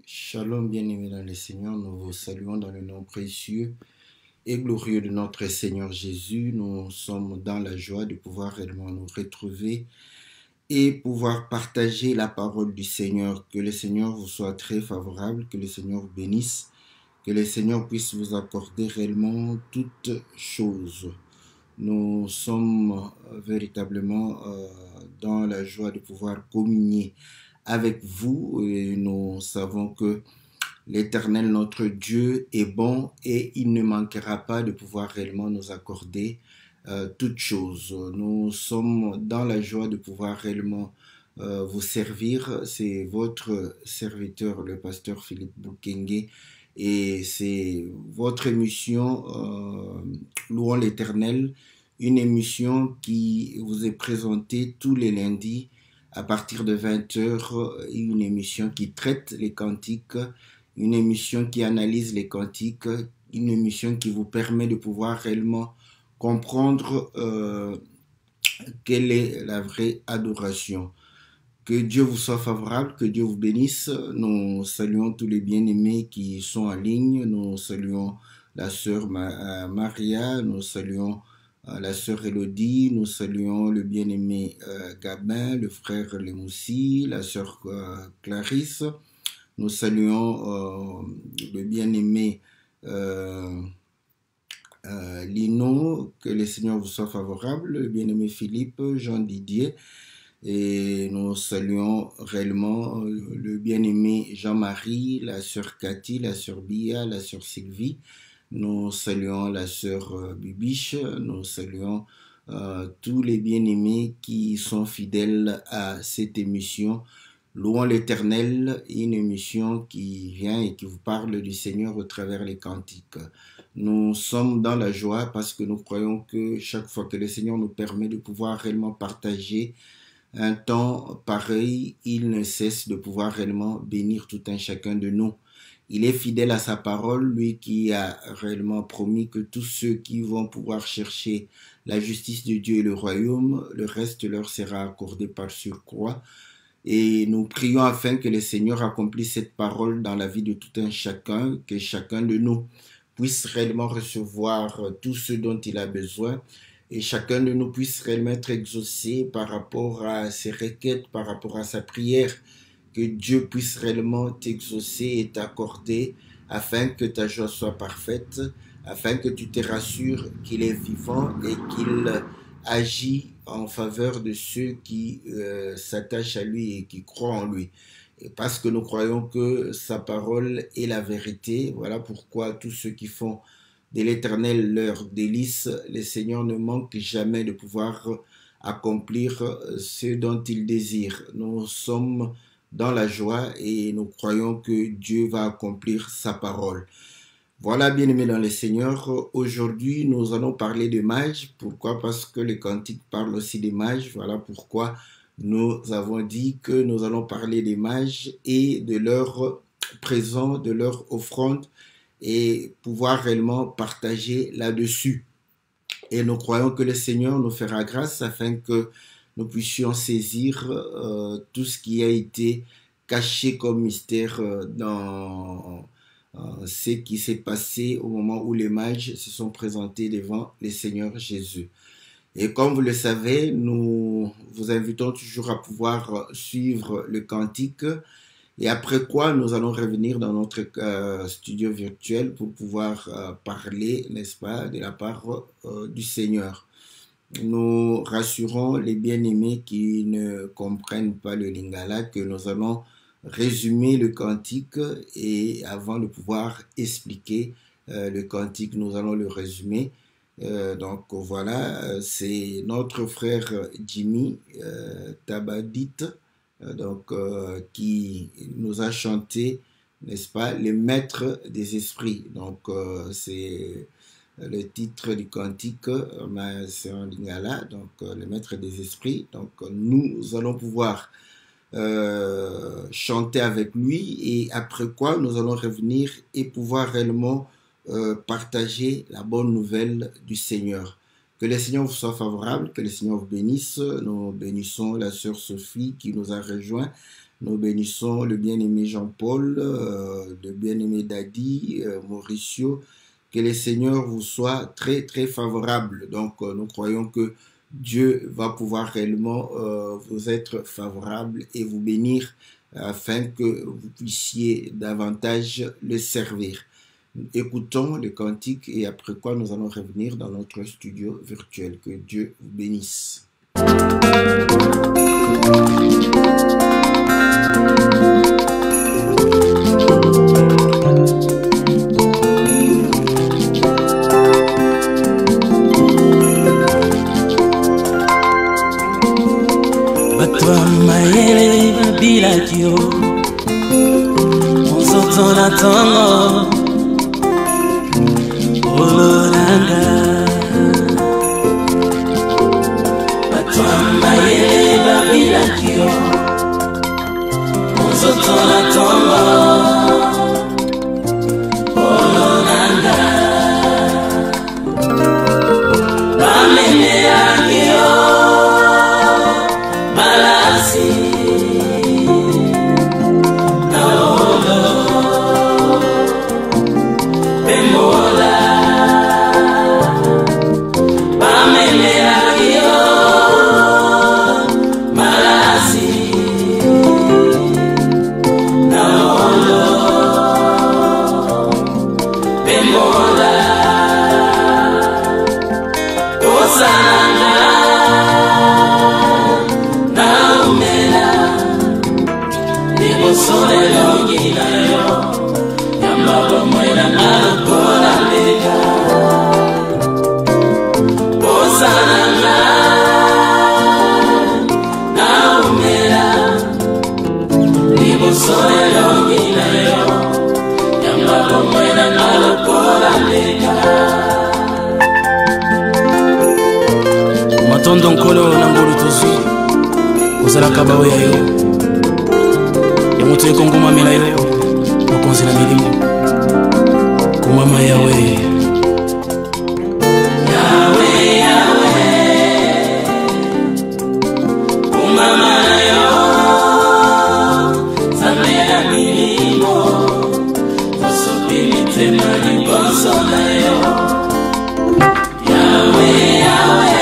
Shalom, bien-aimés dans le Seigneur, nous vous saluons dans le nom précieux et glorieux de notre Seigneur Jésus. Nous sommes dans la joie de pouvoir réellement nous retrouver et pouvoir partager la parole du Seigneur. Que le Seigneur vous soit très favorable, que le Seigneur vous bénisse, que le Seigneur puisse vous accorder réellement toutes choses. Nous sommes véritablement dans la joie de pouvoir communier avec vous et nous savons que l'Éternel, notre Dieu, est bon et il ne manquera pas de pouvoir réellement nous accorder toutes choses. Nous sommes dans la joie de pouvoir réellement vous servir. C'est votre serviteur, le pasteur Philippe Boukenge, et c'est votre émission Louons l'Éternel, une émission qui vous est présentée tous les lundis à partir de 20 heures, une émission qui traite les cantiques, une émission qui analyse les cantiques, une émission qui vous permet de pouvoir réellement comprendre quelle est la vraie adoration. Que Dieu vous soit favorable, que Dieu vous bénisse. Nous saluons tous les bien-aimés qui sont en ligne. Nous saluons la sœur Maria, nous saluons la sœur Elodie, nous saluons le bien-aimé Gabin, le frère Lemoussi, la sœur Clarisse. Nous saluons le bien-aimé Lino, que le Seigneur vous soit favorable, le bien-aimé Philippe, Jean Didier, et nous saluons réellement le bien-aimé Jean-Marie, la sœur Cathy, la sœur Bia, la sœur Sylvie. Nous saluons la sœur Bibiche, nous saluons tous les bien-aimés qui sont fidèles à cette émission. Louons l'Éternel, une émission qui vient et qui vous parle du Seigneur au travers les cantiques. Nous sommes dans la joie parce que nous croyons que chaque fois que le Seigneur nous permet de pouvoir réellement partager un temps pareil, il ne cesse de pouvoir réellement bénir tout un chacun de nous. Il est fidèle à sa parole, lui qui a réellement promis que tous ceux qui vont pouvoir chercher la justice de Dieu et le royaume, le reste leur sera accordé par surcroît. Et nous prions afin que le Seigneur accomplisse cette parole dans la vie de tout un chacun, que chacun de nous puisse réellement recevoir tout ce dont il a besoin et chacun de nous puisse réellement être exaucé par rapport à ses requêtes, par rapport à sa prière, que Dieu puisse réellement t'exaucer et t'accorder afin que ta joie soit parfaite, afin que tu te rassures qu'il est vivant et qu'il agit en faveur de ceux qui s'attachent à lui et qui croient en lui. Et parce que nous croyons que sa parole est la vérité, voilà pourquoi tous ceux qui font de l'Éternel leur délice, le Seigneur ne manque jamais de pouvoir accomplir ce dont il désire. Nous sommes dans la joie et nous croyons que Dieu va accomplir sa parole. Voilà, bien-aimés dans le Seigneur, aujourd'hui nous allons parler des mages. Pourquoi? Parce que les cantiques parlent aussi des mages. Voilà pourquoi nous avons dit que nous allons parler des mages et de leur présent, de leur offrande et pouvoir réellement partager là-dessus. Et nous croyons que le Seigneur nous fera grâce afin que nous puissions saisir tout ce qui a été caché comme mystère dans ce qui s'est passé au moment où les mages se sont présentés devant le Seigneur Jésus. Et comme vous le savez, nous vous invitons toujours à pouvoir suivre le cantique et après quoi nous allons revenir dans notre studio virtuel pour pouvoir parler, n'est-ce pas, de la part du Seigneur. Nous rassurons les bien-aimés qui ne comprennent pas le lingala que nous allons résumer le cantique et avant de pouvoir expliquer le cantique, nous allons le résumer. Donc voilà, c'est notre frère Jimmy Tabadit qui nous a chanté, n'est-ce pas, les maîtres des esprits. Donc c'est le titre du cantique, c'est en lingala, donc le maître des esprits. Donc nous allons pouvoir chanter avec lui et après quoi nous allons revenir et pouvoir réellement partager la bonne nouvelle du Seigneur. Que le Seigneur vous soit favorable, que le Seigneur vous bénisse. Nous bénissons la sœur Sophie qui nous a rejoint Nous bénissons le bien-aimé Jean-Paul, le bien-aimé Dadi, Mauricio. Que le Seigneur vous soit très, très favorable. Donc, nous croyons que Dieu va pouvoir réellement vous être favorable et vous bénir afin que vous puissiez davantage le servir. Écoutons le cantique et après quoi nous allons revenir dans notre studio virtuel. Que Dieu vous bénisse. Mayele babilakio Onzoto na tongo Oloranga Batwa mayele babilakio Onzoto na tongo Oloranga Bamene akio Matondo nkolo na ngolu tozi Kozala kabawe ya yo Ya mutu ekongoma mela yo Mokonzi na milimo Kumama yawe Yawe yawe Kumama yo Zamela milimo Tosopili tema liboso na yo Yawe yawe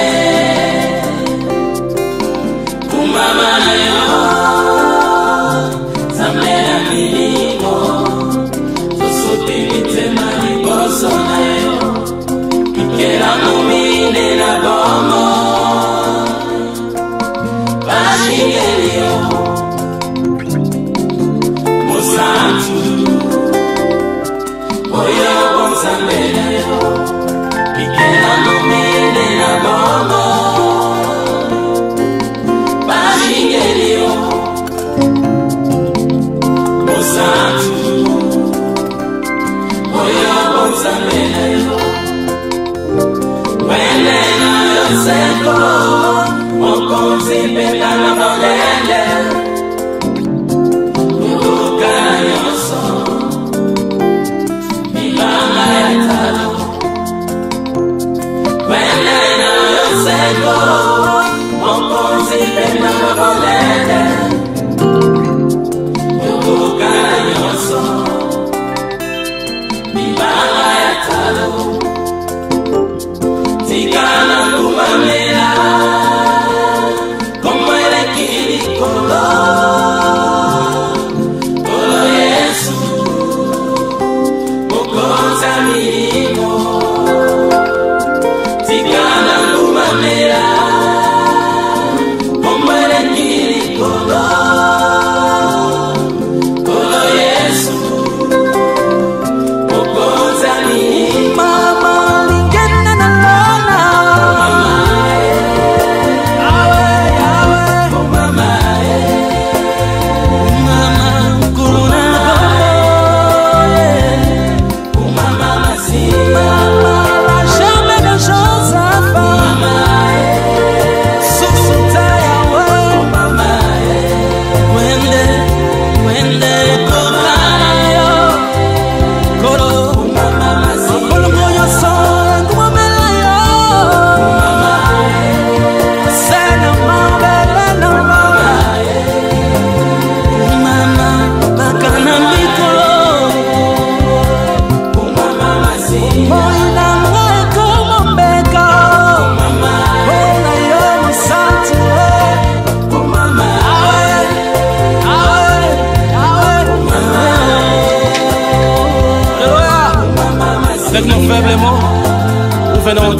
When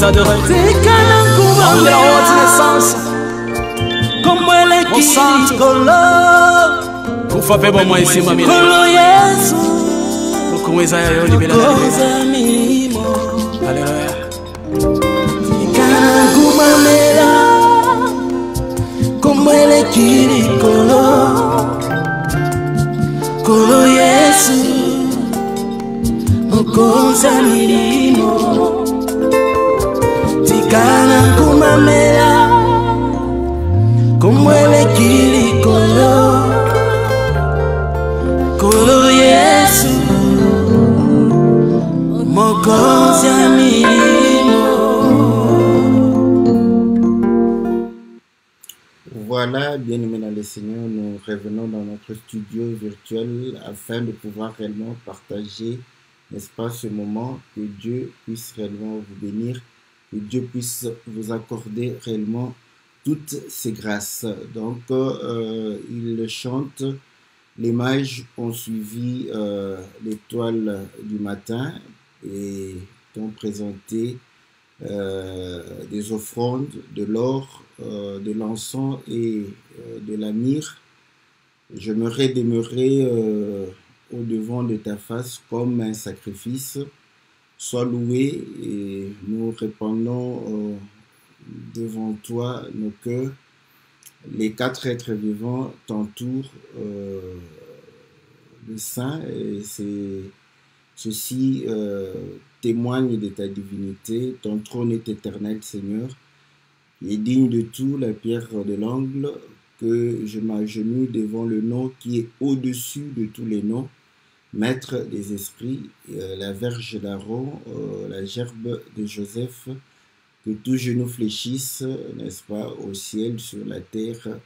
t'adorer. En de la haute naissance. Mon centre. Kufa pe bon moi ici mami. Kuweza yo libela. Alléluia. Kolo Yesu Mokonza milimo Tikana kumamela Kumwele kili kolo Kolo Yesu Mokonza milimo. Voilà, bien-aimés dans le Seigneur, nous revenons dans notre studio virtuel afin de pouvoir réellement partager, n'est-ce pas, ce moment, que Dieu puisse réellement vous bénir, que Dieu puisse vous accorder réellement toutes ses grâces. Donc, il chante, les mages ont suivi l'étoile du matin et ont présenté des offrandes, de l'or, de l'encens et de la myrrhe. J'aimerais demeurer au-devant de ta face comme un sacrifice. Sois loué et nous répandons devant toi nos cœurs. Les quatre êtres vivants t'entourent, le Saint, et ceci témoigne de ta divinité. Ton trône est éternel, Seigneur. Il est digne de tout, la pierre de l'angle, que je m'agenouille devant le nom qui est au-dessus de tous les noms, Maître des esprits, la Vierge d'Aaron, la gerbe de Joseph, que tous genoux fléchissent, n'est-ce pas, au ciel, sur la terre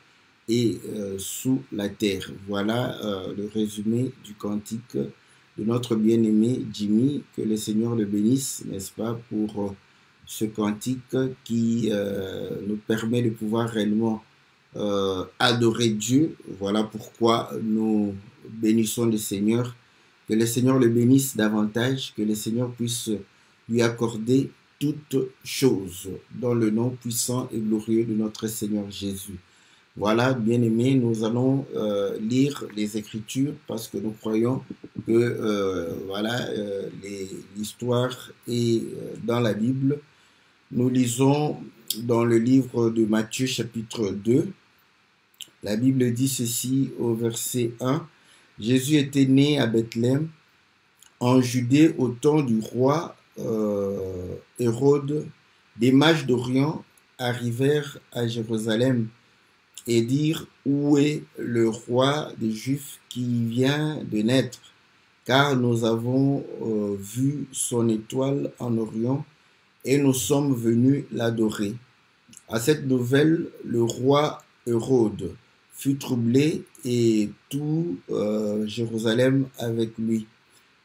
et sous la terre. Voilà le résumé du cantique de notre bien-aimé Jimmy, que le Seigneur le bénisse, n'est-ce pas, pour ce cantique qui nous permet de pouvoir réellement adorer Dieu. Voilà pourquoi nous bénissons le Seigneur. Que le Seigneur le bénisse davantage, que le Seigneur puisse lui accorder toutes choses dans le nom puissant et glorieux de notre Seigneur Jésus. Voilà, bien-aimés, nous allons lire les Écritures parce que nous croyons que voilà, l'histoire est dans la Bible. Nous lisons dans le livre de Matthieu chapitre 2. La Bible dit ceci au verset 1. Jésus était né à Bethléem, en Judée, au temps du roi Hérode. Des mages d'Orient arrivèrent à Jérusalem et dirent: où est le roi des Juifs qui vient de naître? Car nous avons vu son étoile en Orient et nous sommes venus l'adorer. À cette nouvelle, le roi Hérode fut troublé et tout Jérusalem avec lui.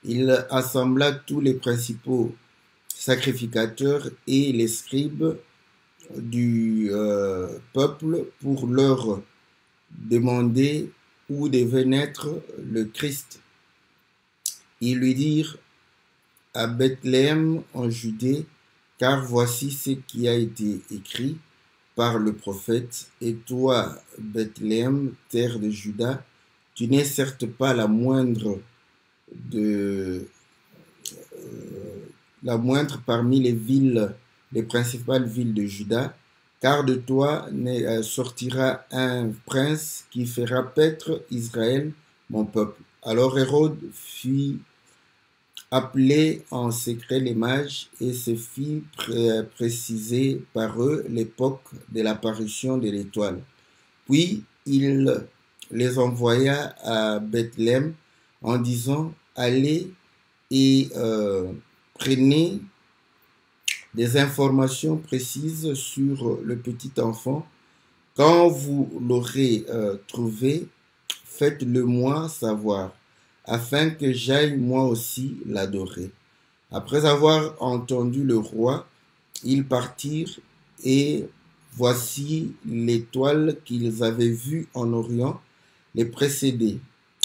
Il assembla tous les principaux sacrificateurs et les scribes du peuple pour leur demander où devait naître le Christ. Ils lui dirent: à Bethléem en Judée, car voici ce qui a été écrit par le prophète: et toi, Bethléem, terre de Juda, tu n'es certes pas la moindre parmi les villes, les principales villes de Juda, car de toi sortira un prince qui fera paître Israël, mon peuple. Alors Hérode fit appeler en secret les mages et se fit préciser par eux l'époque de l'apparition de l'étoile. Puis il les envoya à Bethléem en disant: allez et prenez des informations précises sur le petit enfant. Quand vous l'aurez trouvé, faites-le moi savoir, afin que j'aille moi aussi l'adorer. Après avoir entendu le roi, ils partirent, et voici l'étoile qu'ils avaient vue en Orient les précédait.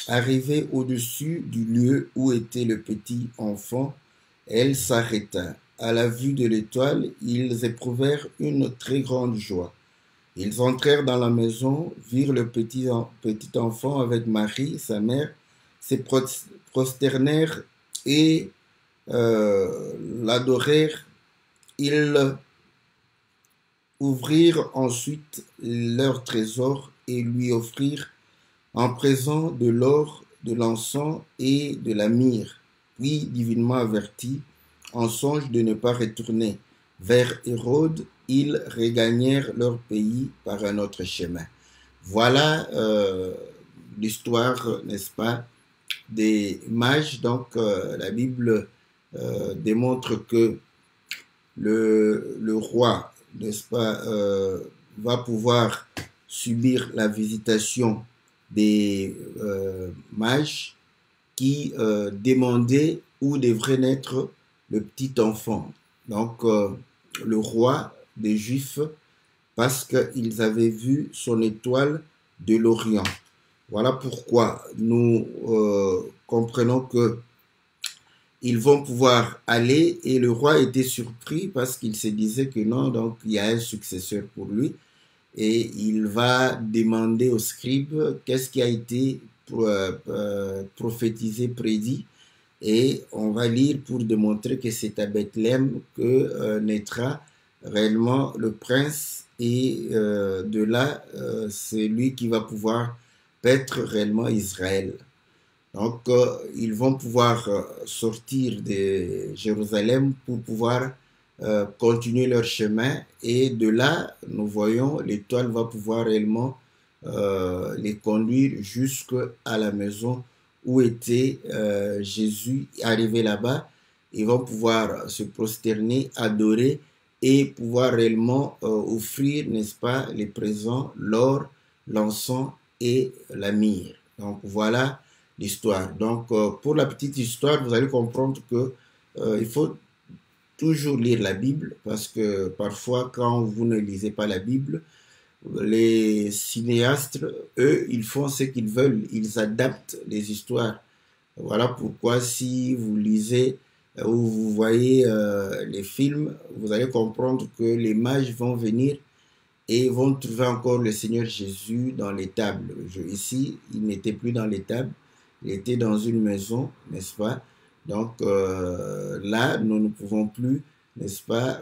Arrivée au-dessus du lieu où était le petit enfant, elle s'arrêta. à la vue de l'étoile, ils éprouvèrent une très grande joie. Ils entrèrent dans la maison, virent le petit enfant avec Marie, sa mère, se prosternèrent et l'adorèrent. Ils ouvrirent ensuite leur trésor et lui offrirent en présent de l'or, de l'encens et de la myrrhe. Puis, divinement avertis, en songe de ne pas retourner vers Hérode, ils regagnèrent leur pays par un autre chemin. Voilà l'histoire, n'est-ce pas, des mages. Donc, la Bible démontre que le roi, n'est-ce pas, va pouvoir subir la visitation des mages qui demandaient où devrait naître le petit enfant. Donc, le roi des Juifs, parce qu'ils avaient vu son étoile de l'Orient. Voilà pourquoi nous comprenons que ils vont pouvoir aller, et le roi était surpris parce qu'il se disait que non, donc il y a un successeur pour lui, et il va demander aux scribes qu'est-ce qui a été prophétisé, prédit, et on va lire pour démontrer que c'est à Bethléem que naîtra réellement le prince, et de là, c'est lui qui va pouvoir paître réellement Israël. Donc, ils vont pouvoir sortir de Jérusalem pour pouvoir continuer leur chemin. Et de là, nous voyons, l'étoile va pouvoir réellement les conduire jusqu'à la maison où était Jésus. Arrivé là-bas, ils vont pouvoir se prosterner, adorer et pouvoir réellement offrir, n'est-ce pas, les présents, l'or, l'encens et la myrrhe. Donc, voilà l'histoire. Donc, pour la petite histoire, vous allez comprendre que il faut toujours lire la Bible, parce que parfois, quand vous ne lisez pas la Bible, les cinéastes, eux, ils font ce qu'ils veulent, ils adaptent les histoires. Voilà pourquoi si vous lisez ou vous voyez les films, vous allez comprendre que les mages vont venir et vont trouver encore le Seigneur Jésus dans l'étable. Ici, il n'était plus dans l'étable, il était dans une maison, n'est-ce pas? Donc là, nous ne pouvons plus, n'est-ce pas,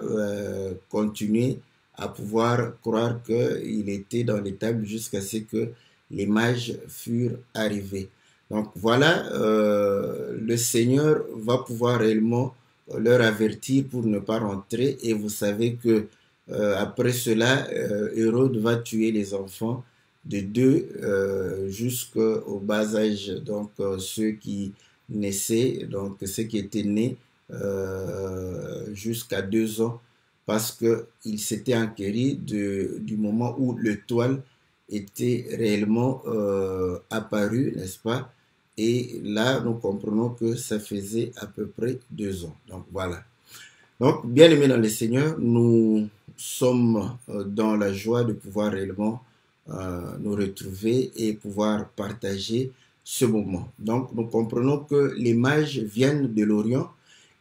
continuer à pouvoir croire qu'il était dans l'étable jusqu'à ce que les mages furent arrivés. Donc voilà, le Seigneur va pouvoir réellement leur avertir pour ne pas rentrer, et vous savez que après cela, Hérode va tuer les enfants de 2 jusqu'au bas âge, donc ceux qui naissaient, donc ceux qui étaient nés jusqu'à 2 ans, parce qu'il s'était enquéri du moment où l'étoile était réellement apparue, n'est-ce pas? Et là, nous comprenons que ça faisait à peu près 2 ans. Donc voilà. Donc, bien aimés dans le Seigneur, nous sommes dans la joie de pouvoir réellement nous retrouver et pouvoir partager ce moment. Donc, nous comprenons que les mages viennent de l'Orient,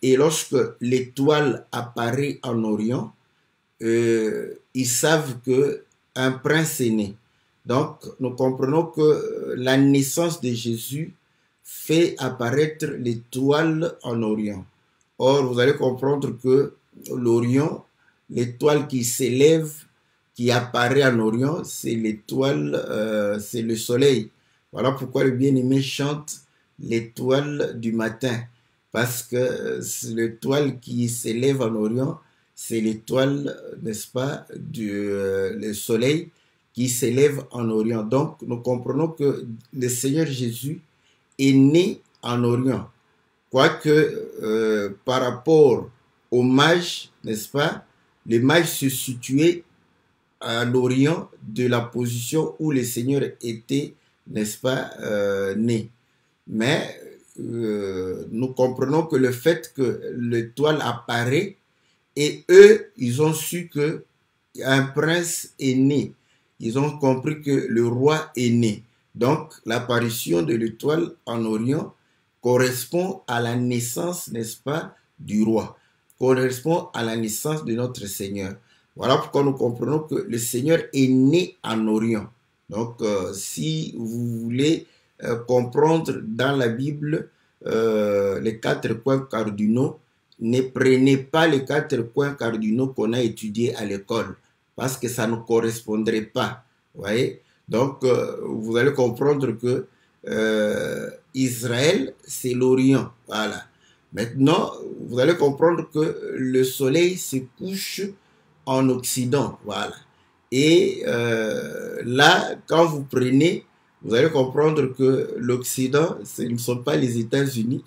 et lorsque l'étoile apparaît en Orient, ils savent qu'un prince est né. Donc, nous comprenons que la naissance de Jésus fait apparaître l'étoile en Orient. Or, vous allez comprendre que l'Orient, l'étoile qui s'élève, qui apparaît en Orient, c'est l'étoile, c'est le soleil. Voilà pourquoi le bien-aimé chante l'étoile du matin, parce que l'étoile qui s'élève en Orient, c'est l'étoile, n'est-ce pas, le soleil qui s'élève en Orient. Donc, nous comprenons que le Seigneur Jésus est né en Orient. Quoique, par rapport aux mages, n'est-ce pas, les mages se situaient à l'Orient de la position où le Seigneur était, n'est-ce pas, né. Mais nous comprenons que le fait que l'étoile apparaît, et eux, ils ont su qu'un prince est né. Ils ont compris que le roi est né. Donc, l'apparition de l'étoile en Orient correspond à la naissance, n'est-ce pas, du roi. correspond à la naissance de notre Seigneur. Voilà pourquoi nous comprenons que le Seigneur est né en Orient. Donc, si vous voulez comprendre dans la Bible les 4 points cardinaux, ne prenez pas les 4 points cardinaux qu'on a étudiés à l'école, parce que ça ne correspondrait pas. Vous voyez? Donc, vous allez comprendre que Israël, c'est l'Orient. Voilà. Maintenant, vous allez comprendre que le soleil se couche en Occident. Voilà. Et là, quand vous prenez, vous allez comprendre que l'Occident, ce ne sont pas les États-Unis.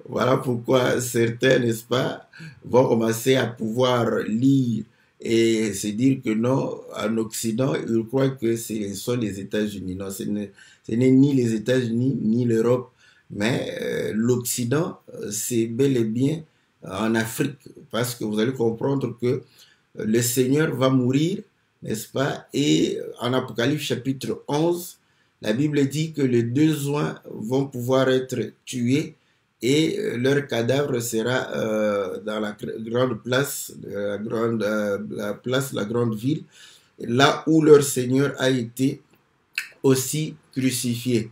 Voilà pourquoi certains, n'est-ce pas, vont commencer à pouvoir lire et se dire que non, en Occident, ils croient que ce sont les États-Unis. Non, ce n'est ni les États-Unis, ni l'Europe, mais l'Occident, c'est bel et bien en Afrique, parce que vous allez comprendre que le Seigneur va mourir, n'est-ce pas? Et en Apocalypse chapitre 11, la Bible dit que les 2 oins vont pouvoir être tués et leur cadavre sera dans la grande place, la grande ville, là où leur Seigneur a été aussi crucifié.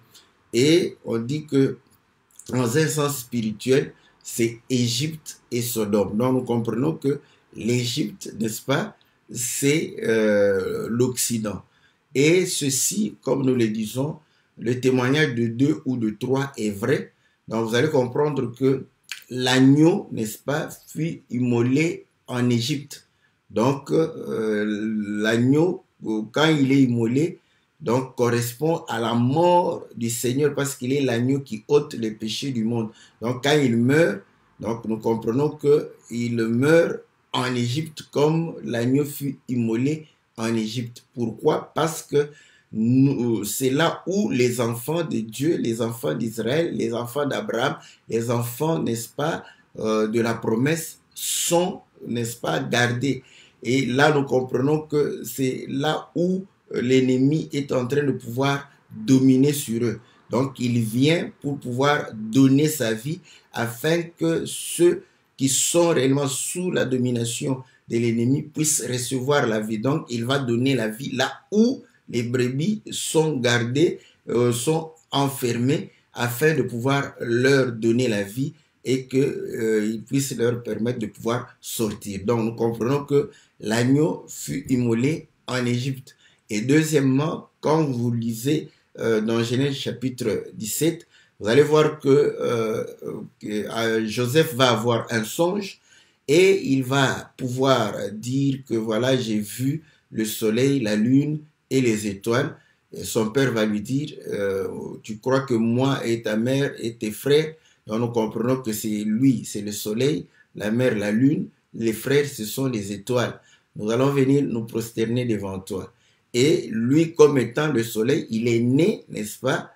Et on dit que dans un sens spirituel, c'est Égypte et Sodome. Donc nous comprenons que l'Égypte, n'est-ce pas, c'est l'Occident. Et ceci, comme nous le disons, le témoignage de 2 ou de 3 est vrai. Donc vous allez comprendre que l'agneau, n'est-ce pas, fut immolé en Égypte. Donc l'agneau, quand il est immolé, donc correspond à la mort du Seigneur, parce qu'il est l'agneau qui ôte les péchés du monde. Donc quand il meurt, donc nous comprenons qu'il meurt en Égypte comme l'agneau fut immolé en Égypte. Pourquoi? Parce que c'est là où les enfants de Dieu, les enfants d'Israël, les enfants d'Abraham, les enfants, n'est-ce pas, de la promesse sont, n'est-ce pas, gardés. Et là, nous comprenons que c'est là où l'ennemi est en train de pouvoir dominer sur eux. Donc, il vient pour pouvoir donner sa vie afin que ceux qui sont réellement sous la domination de l'ennemi puissent recevoir la vie. Donc, il va donner la vie là où les brebis sont gardées, sont enfermées, afin de pouvoir leur donner la vie et qu'ils puissent leur permettre de pouvoir sortir. Donc, nous comprenons que l'agneau fut immolé en Égypte. Et deuxièmement, quand vous lisez dans Genèse chapitre 17, vous allez voir que Joseph va avoir un songe et il va pouvoir dire que voilà, j'ai vu le soleil, la lune et les étoiles. Et son père va lui dire, tu crois que moi et ta mère et tes frères, donc nous comprenons que c'est lui, c'est le soleil, la mère, la lune, les frères, ce sont les étoiles. Nous allons venir nous prosterner devant toi. Et lui, comme étant le soleil, il est né, n'est-ce pas,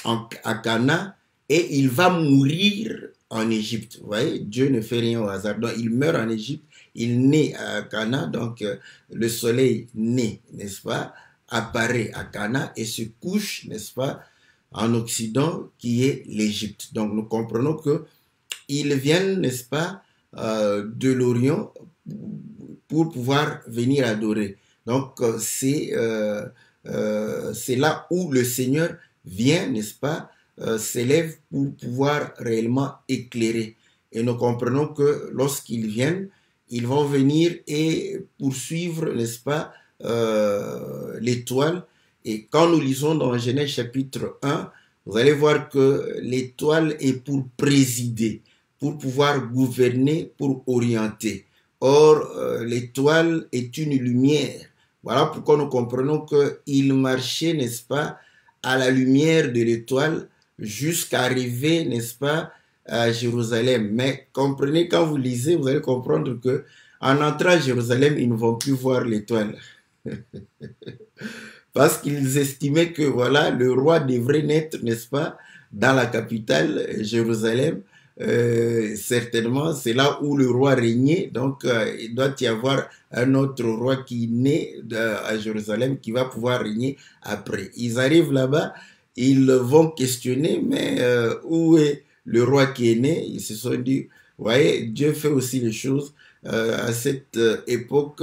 à Cana, et il va mourir en Égypte. Vous voyez, Dieu ne fait rien au hasard. Donc, il meurt en Égypte, il naît à Cana, donc le soleil naît, n'est-ce pas, apparaît à Cana et se couche, n'est-ce pas, en Occident, qui est l'Égypte. Donc, nous comprenons que ils viennent, n'est-ce pas, de l'Orient pour pouvoir venir adorer. Donc, c'est là où le Seigneur vient, n'est-ce pas, s'élève pour pouvoir réellement éclairer. Et nous comprenons que lorsqu'ils viennent, ils vont venir et poursuivre, n'est-ce pas, l'étoile. Et quand nous lisons dans Genèse chapitre 1, vous allez voir que l'étoile est pour présider, pour pouvoir gouverner, pour orienter. Or, l'étoile est une lumière. Voilà pourquoi nous comprenons qu'il marchait, n'est-ce pas, à la lumière de l'étoile jusqu'à arriver, n'est-ce pas, à Jérusalem. Mais comprenez, quand vous lisez, vous allez comprendre que en entrant à Jérusalem, ils ne vont plus voir l'étoile. Parce qu'ils estimaient que voilà, le roi devrait naître, n'est-ce pas, dans la capitale, Jérusalem. Certainement, c'est là où le roi régnait. Donc, il doit y avoir un autre roi qui naît à Jérusalem qui va pouvoir régner après. Ils arrivent là-bas, ils vont questionner, mais où est le roi qui est né, ils se sont dit, vous voyez, Dieu fait aussi les choses. À cette époque,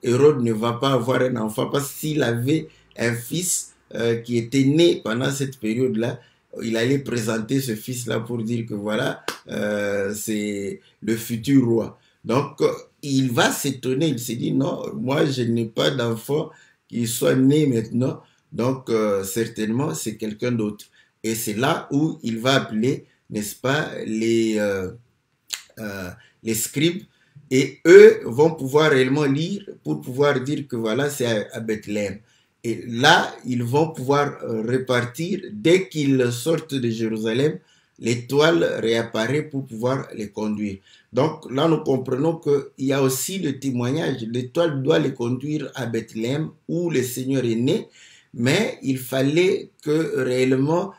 Hérode ne va pas avoir un enfant parce que s'il avait un fils qui était né pendant cette période-là, il allait présenter ce fils-là pour dire que voilà, c'est le futur roi. Donc, il va s'étonner, il s'est dit, non, moi, je n'ai pas d'enfant qui soit né maintenant, donc certainement, c'est quelqu'un d'autre. Et c'est là où il va appeler, n'est-ce pas, les scribes, et eux vont pouvoir réellement lire pour pouvoir dire que voilà, c'est à Bethléem. Et là, ils vont pouvoir repartir. Dès qu'ils sortent de Jérusalem, l'étoile réapparaît pour pouvoir les conduire. Donc là, nous comprenons qu'il y a aussi le témoignage. L'étoile doit les conduire à Bethléem où le Seigneur est né, mais il fallait que réellement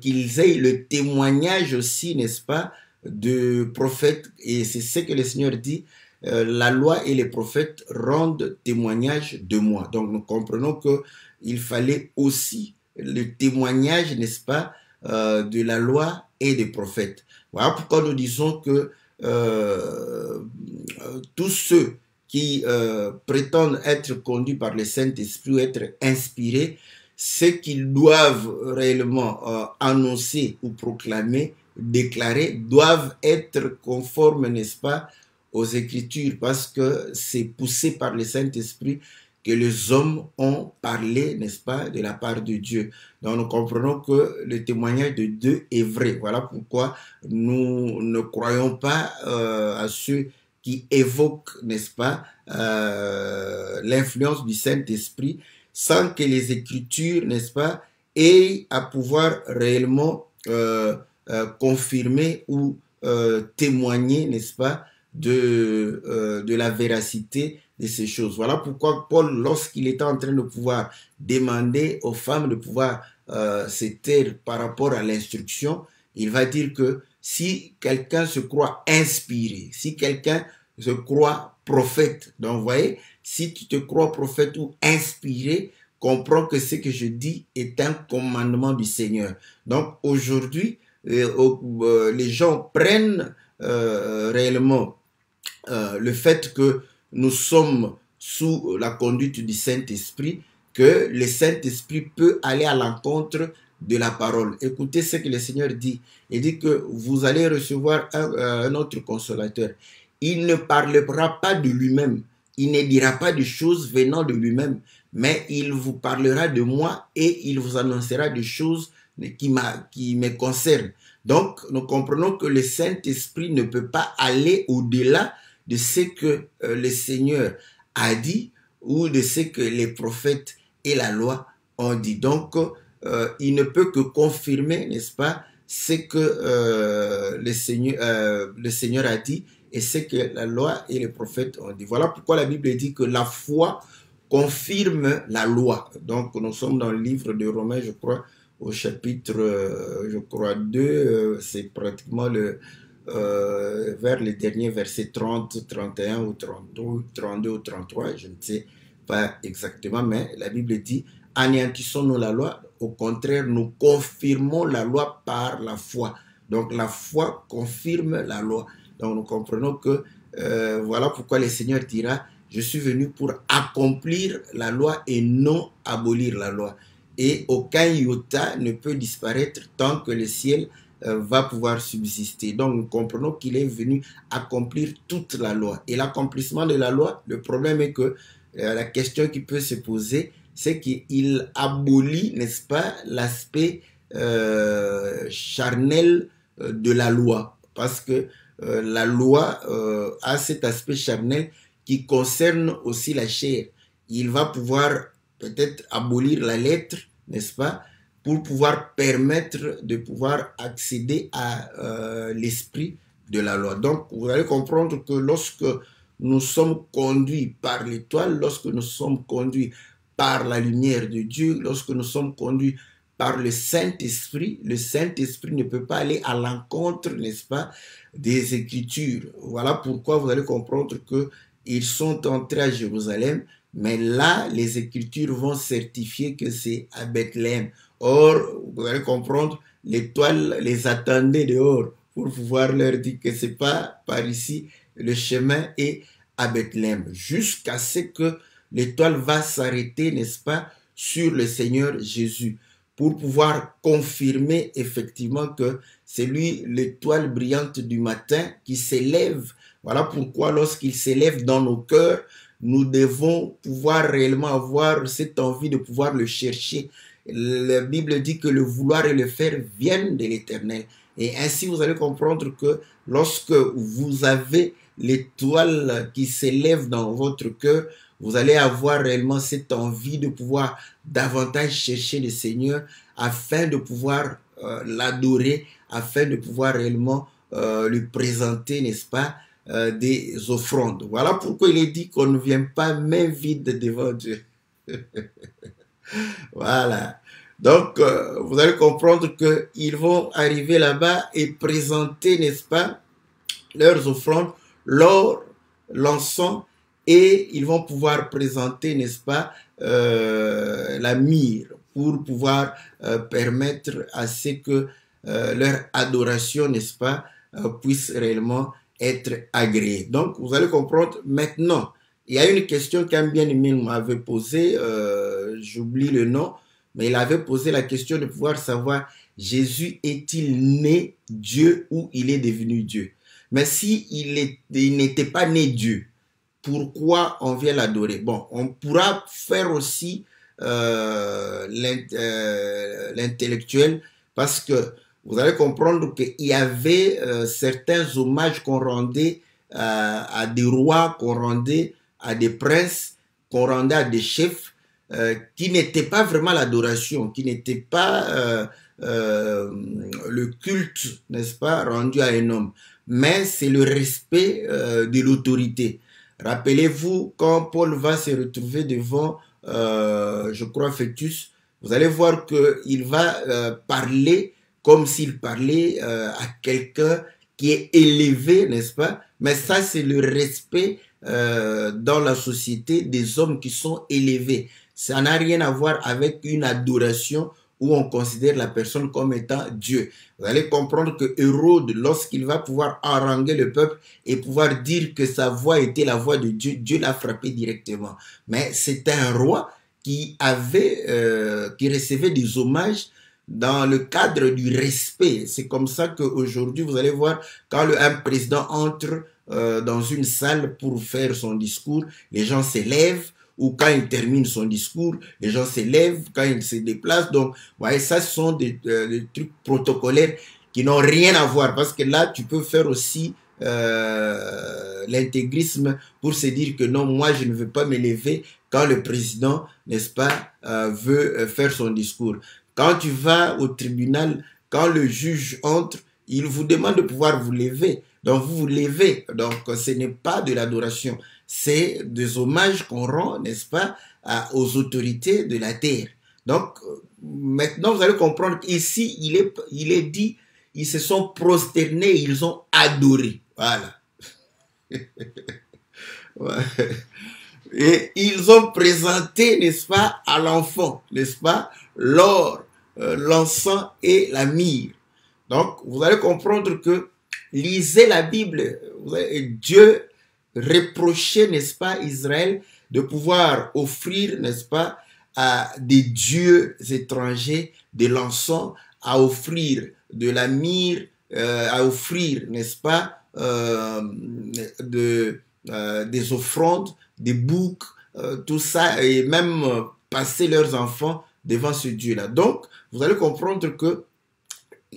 qu'ils aient le témoignage aussi, n'est-ce pas, de prophètes. Et c'est ce que le Seigneur dit, la loi et les prophètes rendent témoignage de moi. Donc nous comprenons qu'il fallait aussi le témoignage, n'est-ce pas, de la loi et des prophètes. Voilà pourquoi nous disons que tous ceux qui prétendent être conduits par le Saint-Esprit ou être inspirés, ce qu'ils doivent réellement annoncer ou proclamer, déclarer, doivent être conformes, n'est-ce pas, aux Écritures, parce que c'est poussé par le Saint-Esprit que les hommes ont parlé, n'est-ce pas, de la part de Dieu. Donc nous comprenons que le témoignage de Dieu est vrai. Voilà pourquoi nous ne croyons pas à ceux qui évoquent, n'est-ce pas, l'influence du Saint-Esprit, sans que les Écritures, n'est-ce pas, aient à pouvoir réellement confirmer ou témoigner, n'est-ce pas, de la véracité de ces choses. Voilà pourquoi Paul, lorsqu'il était en train de pouvoir demander aux femmes de pouvoir se taire par rapport à l'instruction, il va dire que si quelqu'un se croit inspiré, si quelqu'un se croit prophète, donc vous voyez, si tu te crois prophète ou inspiré, comprends que ce que je dis est un commandement du Seigneur. Donc aujourd'hui, les gens prennent réellement le fait que nous sommes sous la conduite du Saint-Esprit, que le Saint-Esprit peut aller à l'encontre de la parole. Écoutez ce que le Seigneur dit. Il dit que vous allez recevoir un autre consolateur. Il ne parlera pas de lui-même. Il ne dira pas des choses venant de lui-même, mais il vous parlera de moi et il vous annoncera des choses qui me concernent. Donc, nous comprenons que le Saint-Esprit ne peut pas aller au-delà de ce que le Seigneur a dit ou de ce que les prophètes et la loi ont dit. Donc, il ne peut que confirmer, n'est-ce pas, ce que le Seigneur a dit et ce que la loi et les prophètes ont dit. Voilà pourquoi la Bible dit que la foi confirme la loi. Donc, nous sommes dans le livre de Romains, je crois, au chapitre, je crois, 2, c'est pratiquement vers les derniers versets 30, 31 ou 32 ou 33, je ne sais pas exactement, mais la Bible dit, anéantissons-nous la loi, au contraire, nous confirmons la loi par la foi. Donc la foi confirme la loi. Donc nous comprenons que voilà pourquoi le Seigneur dira, je suis venu pour accomplir la loi et non abolir la loi. Et aucun iota ne peut disparaître tant que le ciel va pouvoir subsister. Donc nous comprenons qu'il est venu accomplir toute la loi. Et l'accomplissement de la loi, le problème est que la question qui peut se poser, c'est qu'il abolit, n'est-ce pas, l'aspect charnel de la loi. Parce que la loi a cet aspect charnel qui concerne aussi la chair. Il va pouvoir peut-être abolir la lettre, n'est-ce pas, pour pouvoir permettre de pouvoir accéder à l'esprit de la loi. Donc, vous allez comprendre que lorsque nous sommes conduits par l'étoile, lorsque nous sommes conduits par la lumière de Dieu, lorsque nous sommes conduits par le Saint-Esprit ne peut pas aller à l'encontre, n'est-ce pas, des Écritures. Voilà pourquoi vous allez comprendre qu'ils sont entrés à Jérusalem Mais là, les Écritures vont certifier que c'est à Bethléem. Or, vous allez comprendre, l'étoile les attendait dehors pour pouvoir leur dire que c'est pas par ici, le chemin est à Bethléem. Jusqu'à ce que l'étoile va s'arrêter, n'est-ce pas, sur le Seigneur Jésus, pour pouvoir confirmer effectivement que c'est lui, l'étoile brillante du matin, qui s'élève. Voilà pourquoi lorsqu'il s'élève dans nos cœurs, nous devons pouvoir réellement avoir cette envie de pouvoir le chercher. La Bible dit que le vouloir et le faire viennent de l'Éternel. Et ainsi, vous allez comprendre que lorsque vous avez l'étoile qui s'élève dans votre cœur, vous allez avoir réellement cette envie de pouvoir davantage chercher le Seigneur afin de pouvoir l'adorer, afin de pouvoir réellement lui présenter, n'est-ce pas, des offrandes. Voilà pourquoi il est dit qu'on ne vient pas main vide devant Dieu. Voilà. Donc, vous allez comprendre qu'ils vont arriver là-bas et présenter, n'est-ce pas, leurs offrandes, l'or, l'encens, et ils vont pouvoir présenter, n'est-ce pas, la myrrhe pour pouvoir permettre à ce que leur adoration, n'est-ce pas, puisse réellement être agréée. Donc, vous allez comprendre maintenant. Il y a une question qu'un bien-aimé m'avait posée, j'oublie le nom, mais il avait posé la question de pouvoir savoir, Jésus est-il né Dieu ou il est devenu Dieu? Mais si il n'était pas né Dieu, pourquoi on vient l'adorer? Bon, on pourra faire aussi l'intellectuel, parce que vous allez comprendre qu'il y avait certains hommages qu'on rendait à des rois, qu'on rendait à des princes, qu'on rendait à des chefs, qui n'étaient pas vraiment l'adoration, qui n'étaient pas le culte, n'est-ce pas, rendu à un homme, mais c'est le respect de l'autorité. Rappelez-vous, quand Paul va se retrouver devant, je crois, Fœtus, vous allez voir qu'il va parler comme s'il parlait à quelqu'un qui est élevé, n'est-ce pas? Mais ça, c'est le respect dans la société des hommes qui sont élevés. Ça n'a rien à voir avec une adoration où on considère la personne comme étant Dieu. Vous allez comprendre que Hérode, lorsqu'il va pouvoir haranguer le peuple et pouvoir dire que sa voix était la voix de Dieu, Dieu l'a frappé directement. Mais c'était un roi qui recevait des hommages dans le cadre du respect. C'est comme ça qu'aujourd'hui, vous allez voir, quand un président entre dans une salle pour faire son discours, les gens s'élèvent, ou quand il termine son discours, les gens s'élèvent, quand il se déplace. Donc, vous voyez, ça, ce sont des trucs protocolaires qui n'ont rien à voir, parce que là, tu peux faire aussi l'intégrisme pour se dire que non, moi, je ne veux pas m'élever quand le président, n'est-ce pas, veut faire son discours. Quand tu vas au tribunal, quand le juge entre, il vous demande de pouvoir vous lever. Donc, vous vous levez. Donc, ce n'est pas de l'adoration. C'est des hommages qu'on rend, n'est-ce pas, aux autorités de la terre. Donc, maintenant, vous allez comprendre qu'ici, il est dit, ils se sont prosternés, ils ont adoré. Voilà. Et ils ont présenté, n'est-ce pas, à l'enfant, n'est-ce pas, l'or, l'encens et la myrrhe. Donc, vous allez comprendre que lisez la Bible. Dieu reprochait, n'est-ce pas, Israël de pouvoir offrir, n'est-ce pas, à des dieux étrangers de l'encens, à offrir de la myrrhe, à offrir, n'est-ce pas, des offrandes, des boucs, tout ça, et même passer leurs enfants devant ce Dieu-là. Donc, vous allez comprendre que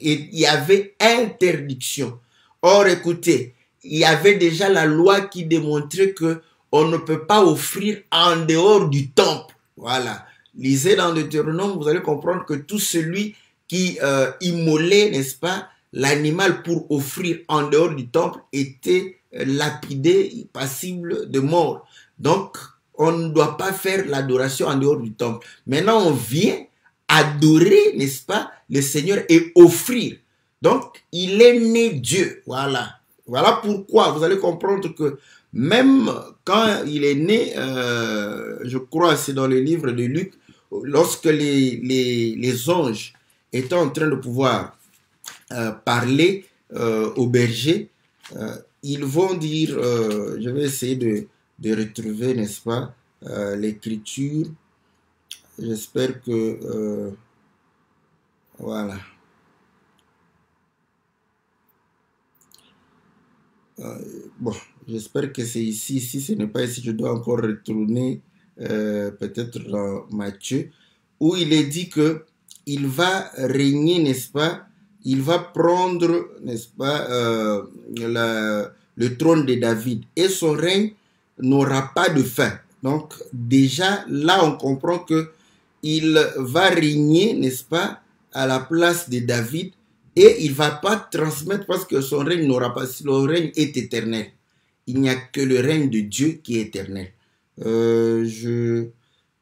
il y avait interdiction. Or, écoutez, il y avait déjà la loi qui démontrait que on ne peut pas offrir en dehors du temple. Voilà. Lisez dans Deutéronome, vous allez comprendre que tout celui qui immolait, n'est-ce pas, l'animal pour offrir en dehors du temple était lapidé, passible de mort. Donc, on ne doit pas faire l'adoration en dehors du temple. Maintenant, on vient adorer, n'est-ce pas, le Seigneur et offrir. Donc, il est né Dieu. Voilà. Voilà pourquoi vous allez comprendre que Même quand il est né, je crois, c'est dans le livre de Luc, lorsque les anges étaient en train de pouvoir parler aux bergers, ils vont dire, je vais essayer de retrouver, n'est-ce pas, l'écriture. J'espère que, voilà. Bon, j'espère que c'est ici. Si ce n'est pas ici, je dois encore retourner peut-être dans Matthieu, où il est dit que il va régner, n'est-ce pas? Il va prendre, n'est-ce pas, le trône de David, et son règne n'aura pas de fin. Donc déjà là, on comprend que il va régner, n'est-ce pas, à la place de David. Et il ne va pas transmettre parce que son règne n'aura pas, son règne est éternel. Il n'y a que le règne de Dieu qui est éternel. Je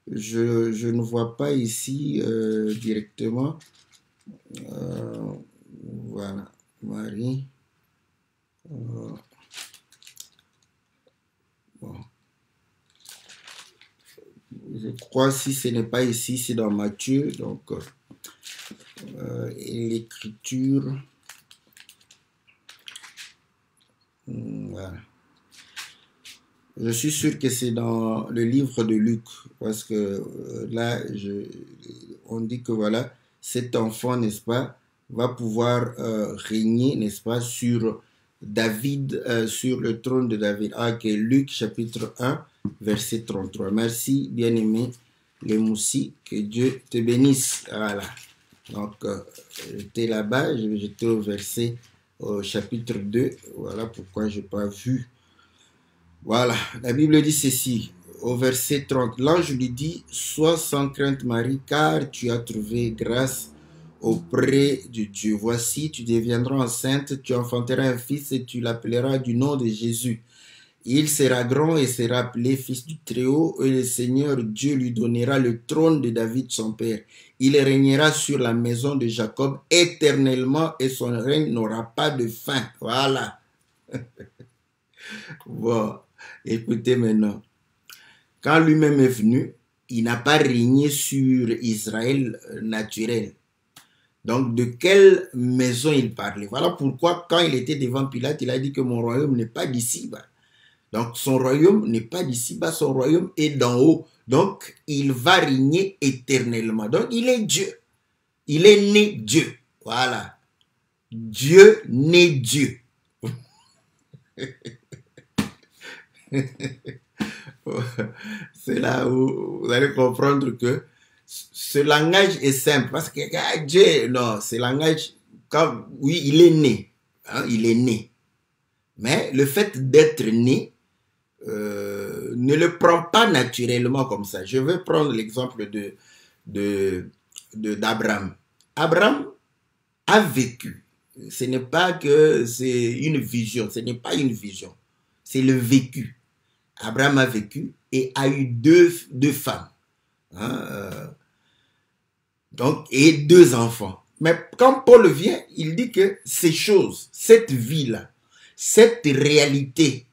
ne vois pas ici directement. Voilà, Marie. Bon. Je crois si ce n'est pas ici, c'est dans Matthieu. Donc, et l'écriture. Voilà. Je suis sûr que c'est dans le livre de Luc, parce que là, on dit que voilà, cet enfant, n'est-ce pas, va pouvoir régner, n'est-ce pas, sur David, sur le trône de David. Ah, ok, Luc chapitre 1, verset 33. Merci, bien-aimé les moussis, que Dieu te bénisse. Voilà. Donc, j'étais là-bas, j'étais au verset, au chapitre 2. Voilà pourquoi je n'ai pas vu. Voilà, la Bible dit ceci, au verset 30. L'ange lui dit, sois sans crainte Marie, car tu as trouvé grâce auprès de Dieu. Voici, tu deviendras enceinte, tu enfanteras un fils et tu l'appelleras du nom de Jésus. Il sera grand et sera appelé fils du Très-Haut, et le Seigneur Dieu lui donnera le trône de David son père. Il régnera sur la maison de Jacob éternellement et son règne n'aura pas de fin. Voilà. Bon, écoutez maintenant. Quand lui-même est venu, il n'a pas régné sur Israël naturel. Donc, de quelle maison il parlait? Voilà pourquoi, quand il était devant Pilate, il a dit que mon royaume n'est pas d'ici-bas. Donc, son royaume n'est pas d'ici-bas, son royaume est d'en haut. Donc, il va régner éternellement. Donc, il est Dieu. Il est né Dieu. Voilà. Dieu né Dieu. C'est là où vous allez comprendre que ce langage est simple. Parce que Dieu, non, ce langage, quand, oui, il est né. Hein, il est né. Mais le fait d'être né, ne le prend pas naturellement comme ça. Je vais prendre l'exemple d'Abraham. Abraham a vécu. Ce n'est pas que c'est une vision, ce n'est pas une vision, c'est le vécu. Abraham a vécu et a eu deux femmes. Hein, donc, et 2 enfants. Mais quand Paul vient, il dit que ces choses, cette vie-là, cette réalité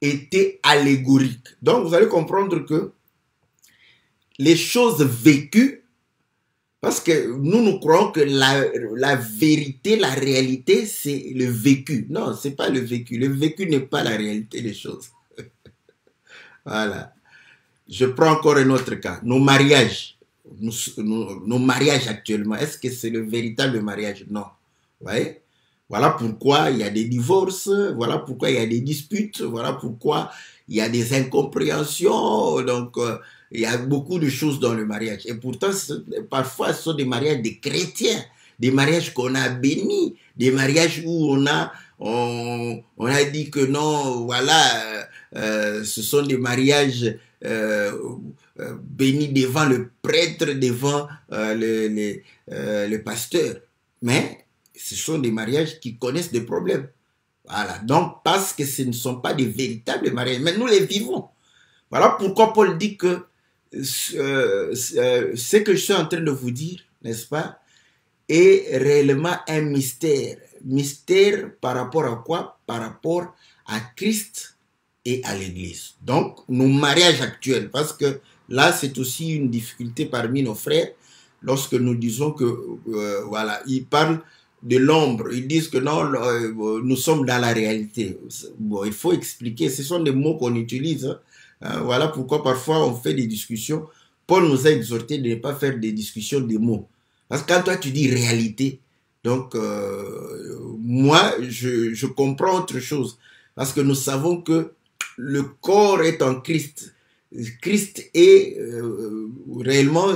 était allégorique. Donc, vous allez comprendre que les choses vécues, parce que nous croyons que la vérité, la réalité, c'est le vécu. Non, ce n'est pas le vécu. Le vécu n'est pas la réalité des choses. Voilà. Je prends encore un autre cas. Nos mariages. Nos mariages actuellement, est-ce que c'est le véritable mariage? Non. Vous voyez? Voilà pourquoi il y a des divorces, voilà pourquoi il y a des disputes, voilà pourquoi il y a des incompréhensions. Donc, il y a beaucoup de choses dans le mariage. Et pourtant, parfois, ce sont des mariages des chrétiens, des mariages qu'on a bénis, des mariages où on a dit que non, voilà, ce sont des mariages bénis devant le prêtre, devant le pasteur. Mais ce sont des mariages qui connaissent des problèmes. Voilà. Donc, parce que ce ne sont pas des véritables mariages, mais nous les vivons. Voilà pourquoi Paul dit que ce que je suis en train de vous dire, n'est-ce pas, est réellement un mystère. Mystère par rapport à quoi? Par rapport à Christ et à l'Église. Donc, nos mariages actuels, parce que là, c'est aussi une difficulté parmi nos frères, lorsque nous disons que, voilà, ils parlent de l'ombre, ils disent que non, nous sommes dans la réalité. Bon, il faut expliquer, ce sont des mots qu'on utilise. Voilà pourquoi parfois on fait des discussions. Paul nous a exhorté de ne pas faire des discussions des mots. Parce que quand toi tu dis réalité, donc moi je comprends autre chose. Parce que nous savons que le corps est en Christ. Christ est réellement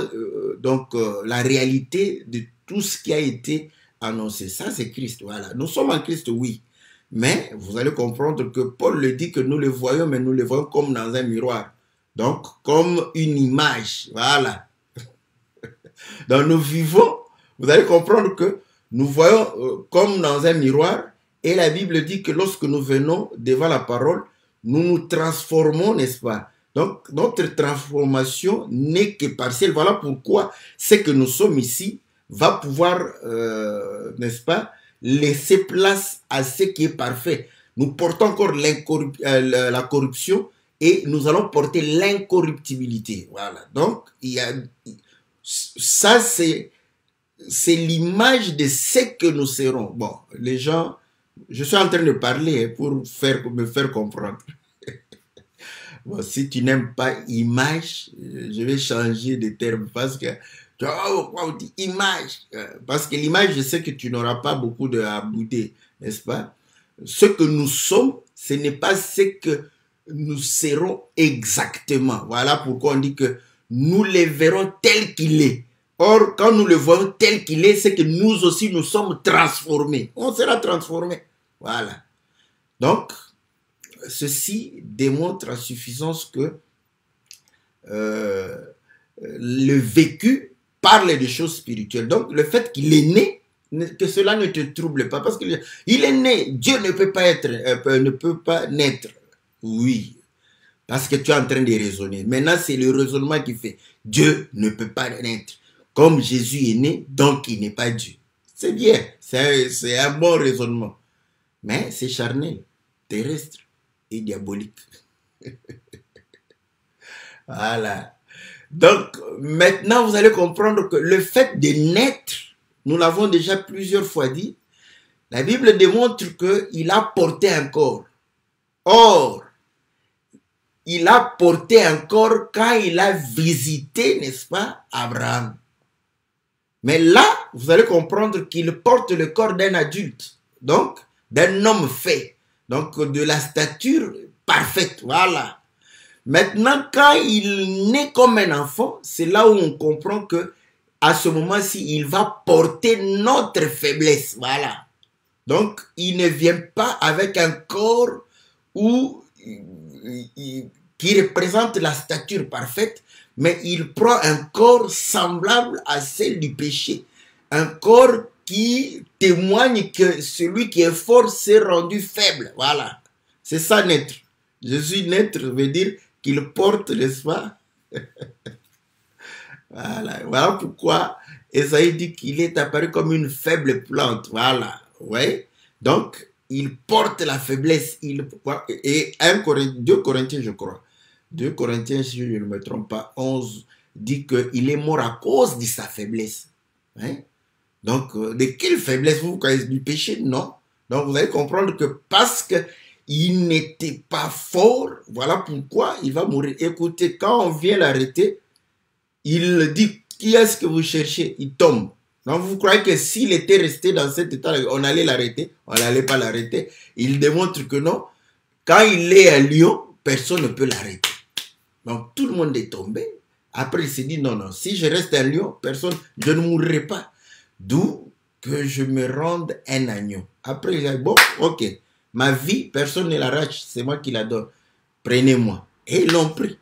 la réalité de tout ce qui a été annoncé. Ça, c'est Christ. Voilà. Nous sommes en Christ, oui. Mais vous allez comprendre que Paul le dit que nous le voyons, mais nous le voyons comme dans un miroir. Donc, comme une image. Voilà. Donc, nous vivons, vous allez comprendre que nous voyons comme dans un miroir. Et la Bible dit que lorsque nous venons devant la parole, nous nous transformons, n'est-ce pas? Donc, notre transformation n'est que partielle. Voilà pourquoi c'est que nous sommes ici va pouvoir, n'est-ce pas, laisser place à ce qui est parfait. Nous portons encore la corruption et nous allons porter l'incorruptibilité. Voilà. Donc, ça, c'est l'image de ce que nous serons. Bon, les gens, je suis en train de parler pour me faire comprendre. Bon, si tu n'aimes pas image, je vais changer de terme parce que on dit image, parce que l'image, je sais que tu n'auras pas beaucoup à bouder, n'est-ce pas? Ce que nous sommes, ce n'est pas ce que nous serons exactement. Voilà pourquoi on dit que nous les verrons tel qu'il est. Or, quand nous le voyons tel qu'il est, c'est que nous aussi, nous sommes transformés. On sera transformés. Voilà. Donc, ceci démontre à suffisance que le vécu parle des choses spirituelles. Donc, le fait qu'il est né, que cela ne te trouble pas. Parce qu'il est né. Dieu ne peut pas naître. Oui. Parce que tu es en train de raisonner. Maintenant, c'est le raisonnement qui fait. Dieu ne peut pas naître. Comme Jésus est né, donc il n'est pas Dieu. C'est bien. C'est un bon raisonnement. Mais c'est charnel, terrestre et diabolique. Voilà. Donc, maintenant, vous allez comprendre que le fait de naître, nous l'avons déjà plusieurs fois dit, la Bible démontre qu'il a porté un corps. Or, il a porté un corps quand il a visité, n'est-ce pas, Abraham. Mais là, vous allez comprendre qu'il porte le corps d'un adulte, donc d'un homme fait, donc de la stature parfaite, voilà. Maintenant, quand il naît comme un enfant, c'est là où on comprend que à ce moment-ci, il va porter notre faiblesse, voilà. Donc, il ne vient pas avec un corps qui représente la stature parfaite, mais il prend un corps semblable à celle du péché. Un corps qui témoigne que celui qui est fort s'est rendu faible. Voilà. C'est ça naître. Jésus naître veut dire qu'il porte, n'est-ce pas? Voilà. Voilà pourquoi Esaïe dit qu'il est apparu comme une faible plante. Voilà. Ouais. Donc, il porte la faiblesse. Et 2 Corinthiens, je crois. 2 Corinthiens, si je ne me trompe pas, 11, dit qu'il est mort à cause de sa faiblesse. Hein? Donc, de quelle faiblesse vous connaissez? Du péché? Non. Donc, vous allez comprendre que parce qu'il n'était pas fort, voilà pourquoi il va mourir. Écoutez, quand on vient l'arrêter, il dit, qui est-ce que vous cherchez? Il tombe. Donc, vous croyez que s'il était resté dans cet état, on allait l'arrêter? On n'allait pas l'arrêter. Il démontre que non. Quand il est à Lyon, personne ne peut l'arrêter. Donc, tout le monde est tombé. Après, il s'est dit, non, non, si je reste à Lyon, personne, je ne mourrai pas. D'où que je me rende un agneau. Après, il a dit, bon, ok, ma vie, personne ne l'arrache, c'est moi qui la donne. Prenez-moi. Et ils l'ont pris.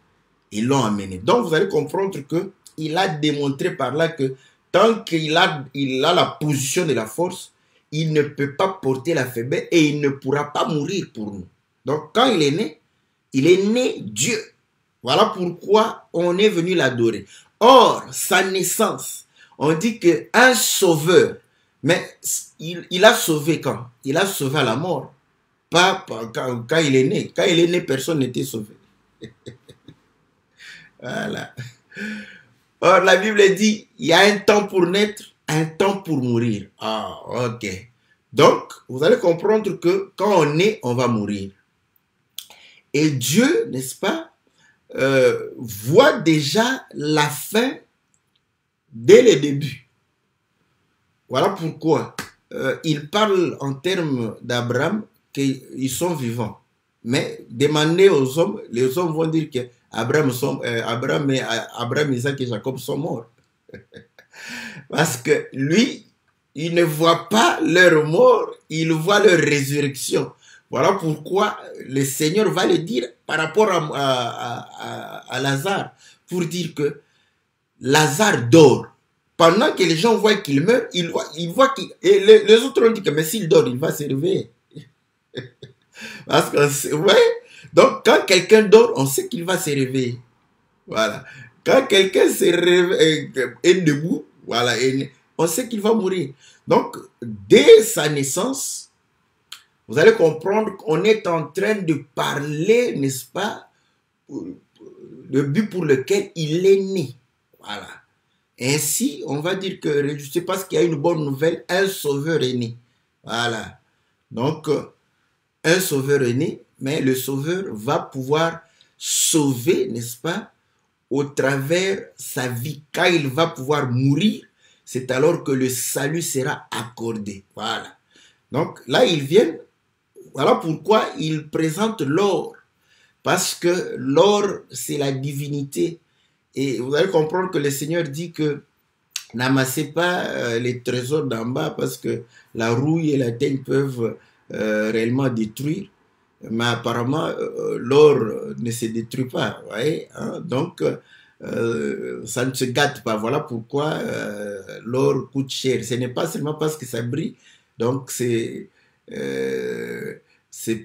Ils l'ont amené. Donc, vous allez comprendre qu'il a démontré par là que tant qu'il a la position de la force, il ne peut pas porter la faiblesse et il ne pourra pas mourir pour nous. Donc, quand il est né Dieu. Voilà pourquoi on est venu l'adorer. Or, sa naissance, on dit qu'un sauveur, mais il a sauvé quand? Il a sauvé à la mort. pas quand il est né. Quand il est né, personne n'était sauvé. Voilà. Or, la Bible dit, il y a un temps pour naître, un temps pour mourir. Ah, ok. Donc, vous allez comprendre que quand on est, on va mourir. Et Dieu, n'est-ce pas, voit déjà la fin dès le début. Voilà pourquoi il parle en termes d'Abraham qu'ils sont vivants. Mais demandez aux hommes, les hommes vont dire que Abraham, Isaac et Jacob sont morts. Parce que lui, il ne voit pas leur mort, il voit leur résurrection. Voilà pourquoi le Seigneur va le dire par rapport à Lazare, pour dire que Lazare dort. Pendant que les gens voient qu'il meurt, il voit qu'il... Et les autres ont dit que mais s'il dort, il va se réveiller. Parce que, ouais, donc quand quelqu'un dort, on sait qu'il va se réveiller. Voilà. Quand quelqu'un se réveille, est debout, voilà, on sait qu'il va mourir. Donc, dès sa naissance, vous allez comprendre qu'on est en train de parler, n'est-ce pas, le but pour lequel il est né. Voilà. Ainsi, on va dire que, je sais pas qu'il y a une bonne nouvelle, un sauveur est né. Voilà. Donc, un sauveur est né, mais le sauveur va pouvoir sauver, n'est-ce pas, au travers sa vie. Quand il va pouvoir mourir, c'est alors que le salut sera accordé. Voilà. Donc, là, ils viennent. Voilà pourquoi ils présentent l'or. Parce que l'or, c'est la divinité. Et vous allez comprendre que le Seigneur dit que n'amassez pas les trésors d'en bas parce que la rouille et la teigne peuvent réellement détruire. Mais apparemment, l'or ne se détruit pas. Vous voyez, hein? Donc, ça ne se gâte pas. Voilà pourquoi l'or coûte cher. Ce n'est pas seulement parce que ça brille. Donc, c'est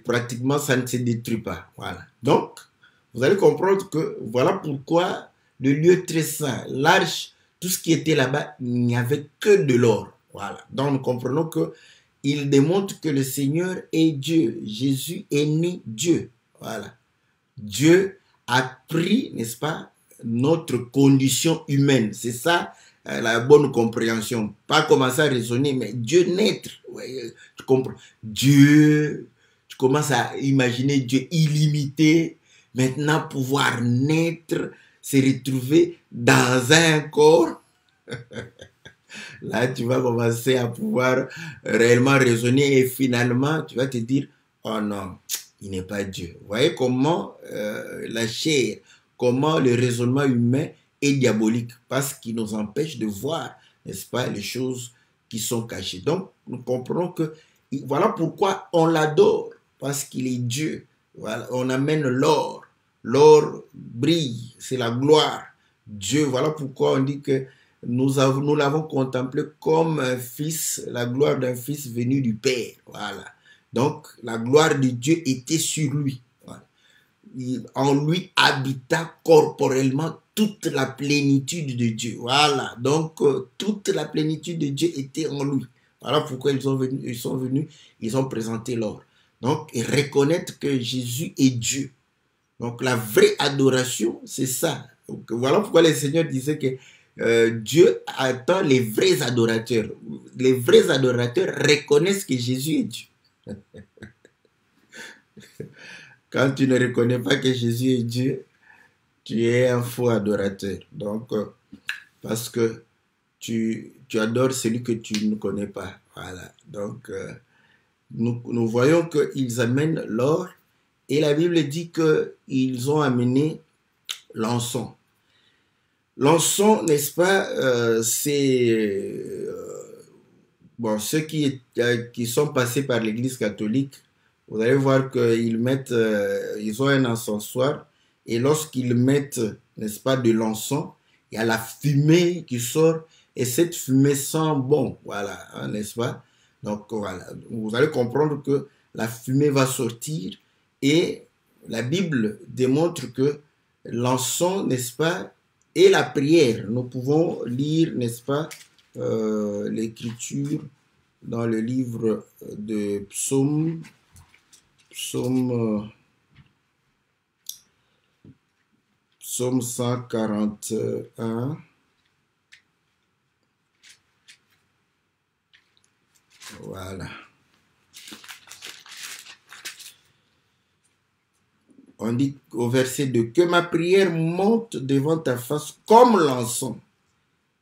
pratiquement, ça ne se détruit pas. Voilà. Donc, vous allez comprendre que voilà pourquoi le lieu très saint, l'arche, tout ce qui était là-bas, il n'y avait que de l'or. Voilà. Donc, nous comprenons que il démontre que le Seigneur est Dieu. Jésus est né Dieu. Voilà. Dieu a pris, n'est-ce pas, notre condition humaine. C'est ça la bonne compréhension. Pas commencer à raisonner, mais Dieu naître. Ouais, tu comprends. Dieu, tu commences à imaginer Dieu illimité. Maintenant, pouvoir naître, se retrouver dans un corps. Là, tu vas commencer à pouvoir réellement raisonner et finalement, tu vas te dire, oh non, il n'est pas Dieu. Vous voyez comment la chair, comment le raisonnement humain est diabolique parce qu'il nous empêche de voir, n'est-ce pas, les choses qui sont cachées. Donc, nous comprenons que voilà pourquoi on l'adore, parce qu'il est Dieu. Voilà, on amène l'or. L'or brille, c'est la gloire. Dieu, voilà pourquoi on dit que nous l'avons contemplé comme un fils, la gloire d'un fils venu du Père. Voilà. Donc, la gloire de Dieu était sur lui. Voilà. En lui habita corporellement toute la plénitude de Dieu. Voilà. Donc, toute la plénitude de Dieu était en lui. Voilà pourquoi ils sont venus, ils ont présenté l'or. Donc, et reconnaître que Jésus est Dieu. Donc, la vraie adoration, c'est ça. Donc, voilà pourquoi le Seigneur disait que Dieu attend les vrais adorateurs. Les vrais adorateurs reconnaissent que Jésus est Dieu. Quand tu ne reconnais pas que Jésus est Dieu, tu es un faux adorateur. Donc, parce que tu adores celui que tu ne connais pas. Voilà. Donc, nous voyons qu'ils amènent l'or et la Bible dit qu'ils ont amené l'encens. L'encens, n'est-ce pas, c'est bon, ceux qui sont passés par l'Église catholique, vous allez voir qu'ils mettent, ils ont un encensoir et lorsqu'ils mettent, n'est-ce pas, de l'encens, il y a la fumée qui sort et cette fumée sent bon, voilà, hein, n'est-ce pas? Donc voilà, vous allez comprendre que la fumée va sortir et la Bible démontre que l'encens, n'est-ce pas, et la prière. Nous pouvons lire, n'est-ce pas, l'écriture dans le livre de Psaume. Psaume 141. Voilà. On dit au verset 2, que ma prière monte devant ta face comme l'encens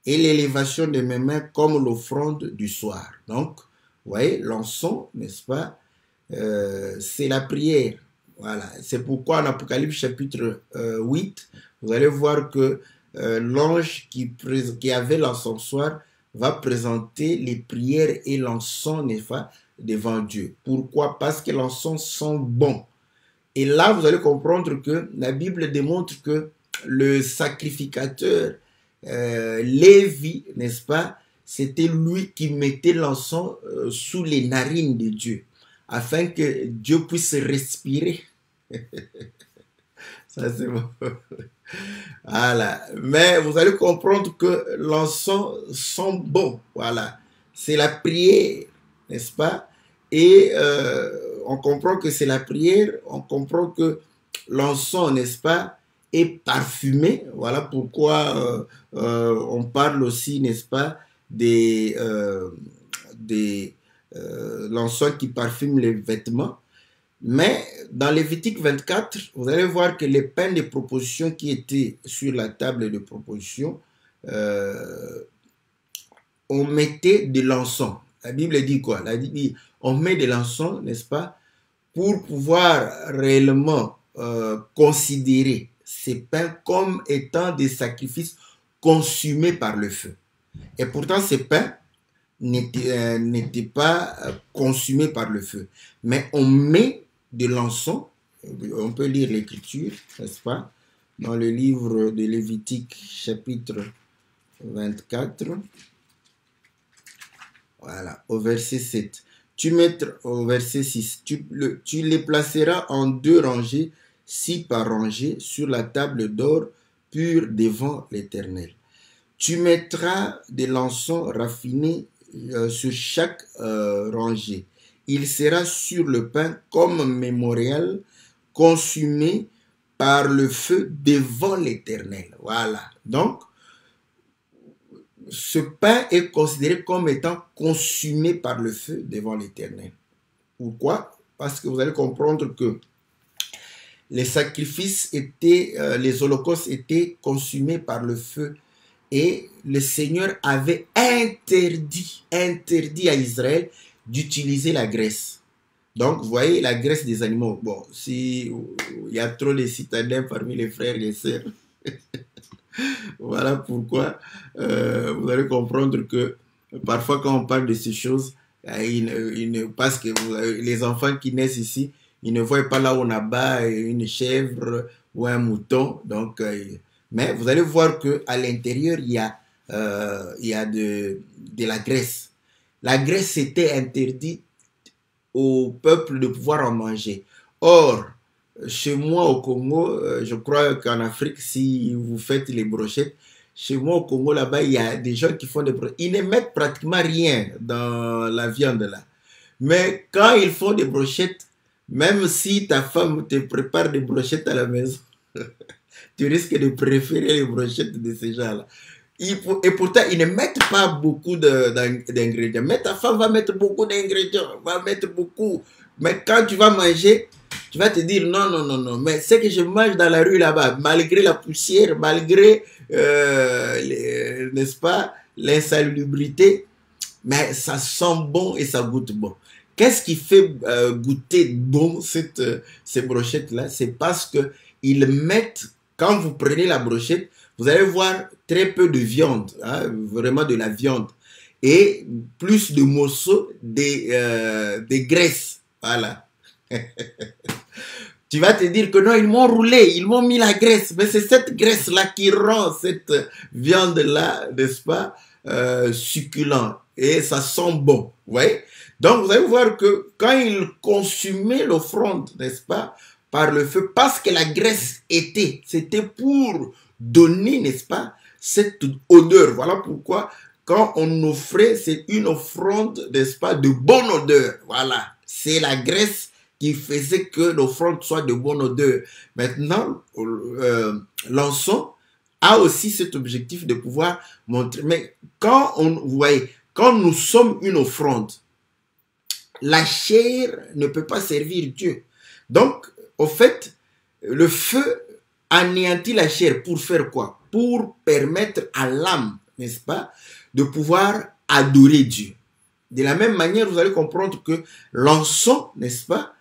et l'élévation de mes mains comme l'offrande du soir. Donc, vous voyez, l'encens, n'est-ce pas, c'est la prière. Voilà. C'est pourquoi en Apocalypse chapitre 8, vous allez voir que l'ange qui avait l'encensoir va présenter les prières et l'encens, n'est-ce pas, devant Dieu. Pourquoi? Parce que l'encens sent bon. Et là, vous allez comprendre que la Bible démontre que le sacrificateur, Lévi, n'est-ce pas, c'était lui qui mettait l'encens sous les narines de Dieu, afin que Dieu puisse respirer. Ça, c'est bon. Voilà. Mais vous allez comprendre que l'encens sent bon. Voilà. C'est la prière, n'est-ce pas? Et on comprend que c'est la prière, on comprend que l'encens, n'est-ce pas, est parfumé. Voilà pourquoi on parle aussi, n'est-ce pas, l'encens qui parfume les vêtements. Mais dans Lévitique 24, vous allez voir que les pains de proposition qui étaient sur la table de proposition, on mettait de l'encens. La Bible dit quoi? La Bible dit, on met de l'encens, n'est-ce pas, pour pouvoir réellement considérer ces pains comme étant des sacrifices consumés par le feu. Et pourtant, ces pains n'étaient pas consumés par le feu. Mais on met de l'encens, on peut lire l'écriture, n'est-ce pas, dans le livre de Lévitique, chapitre 24. Voilà, au verset 7. Au verset 6, tu les placeras en 2 rangées, 6 par rangée, sur la table d'or pure devant l'Éternel. Tu mettras de l'encens raffiné sur chaque rangée. Il sera sur le pain comme mémorial consumé par le feu devant l'Éternel. Voilà. Donc, ce pain est considéré comme étant consumé par le feu devant l'Éternel. Pourquoi? Parce que vous allez comprendre que les sacrifices les holocaustes étaient consumés par le feu et le Seigneur avait interdit à Israël d'utiliser la graisse. Donc, vous voyez, la graisse des animaux. Bon, si il y a trop de citadins parmi les frères et les sœurs, voilà pourquoi vous allez comprendre que parfois quand on parle de ces choses, parce que les enfants qui naissent ici, ils ne voient pas là où on abat une chèvre ou un mouton. Donc, mais vous allez voir qu'à l'intérieur, il y a de la graisse. La graisse était interdite au peuple de pouvoir en manger. Or, chez moi au Congo, je crois qu'en Afrique, si vous faites les brochettes, chez moi au Congo, là-bas, il y a des gens qui font des brochettes. Ils ne mettent pratiquement rien dans la viande là. Mais quand ils font des brochettes, même si ta femme te prépare des brochettes à la maison, tu risques de préférer les brochettes de ces gens-là. Et pourtant, ils ne mettent pas beaucoup d'ingrédients. Mais ta femme va mettre beaucoup d'ingrédients, va mettre beaucoup. Mais quand tu vas manger, tu vas te dire non, non, non, non. Mais ce que je mange dans la rue là-bas, malgré la poussière, malgré, n'est-ce pas, l'insalubrité, mais ça sent bon et ça goûte bon. Qu'est-ce qui fait goûter bon ces brochettes-là? C'est parce qu'ils mettent, quand vous prenez la brochette, vous allez voir très peu de viande, hein, vraiment de la viande, et plus de morceaux de graisse. Voilà. Tu vas te dire que non, ils m'ont roulé, ils m'ont mis la graisse, mais c'est cette graisse-là qui rend cette viande-là, n'est-ce pas, succulente, et ça sent bon, vous voyez? Donc, vous allez voir que quand ils consumaient l'offrande, n'est-ce pas, par le feu, parce que la graisse c'était pour donner, n'est-ce pas, cette odeur. Voilà pourquoi, quand on offrait, c'est une offrande, n'est-ce pas, de bonne odeur. Voilà, c'est la graisse qui faisait que l'offrande soit de bonne odeur. Maintenant, l'encens a aussi cet objectif de pouvoir montrer. Mais quand vous voyez, quand nous sommes une offrande, la chair ne peut pas servir Dieu. Donc, au fait, le feu anéantit la chair pour faire quoi? Pour permettre à l'âme, n'est-ce pas, de pouvoir adorer Dieu. De la même manière, vous allez comprendre que l'encens, n'est-ce pas,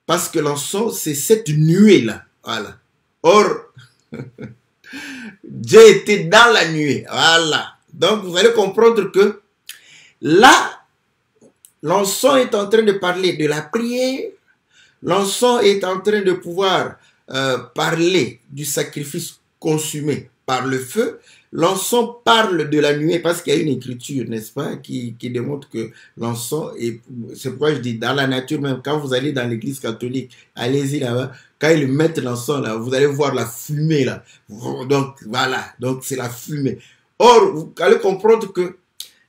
parce que l'encens, c'est cette nuée-là. Voilà. Or, Dieu était dans la nuée. Voilà. Donc, vous allez comprendre que là, l'encens est en train de parler de la prière. L'encens est en train de pouvoir parler du sacrifice consumé par le feu. L'encens parle de la nuée parce qu'il y a une écriture, n'est-ce pas, qui démontre que l'encens est, c'est pourquoi je dis, dans la nature même, quand vous allez dans l'église catholique, allez-y là-bas, quand ils mettent l'encens là, vous allez voir la fumée là. Donc voilà, donc c'est la fumée. Or, vous allez comprendre que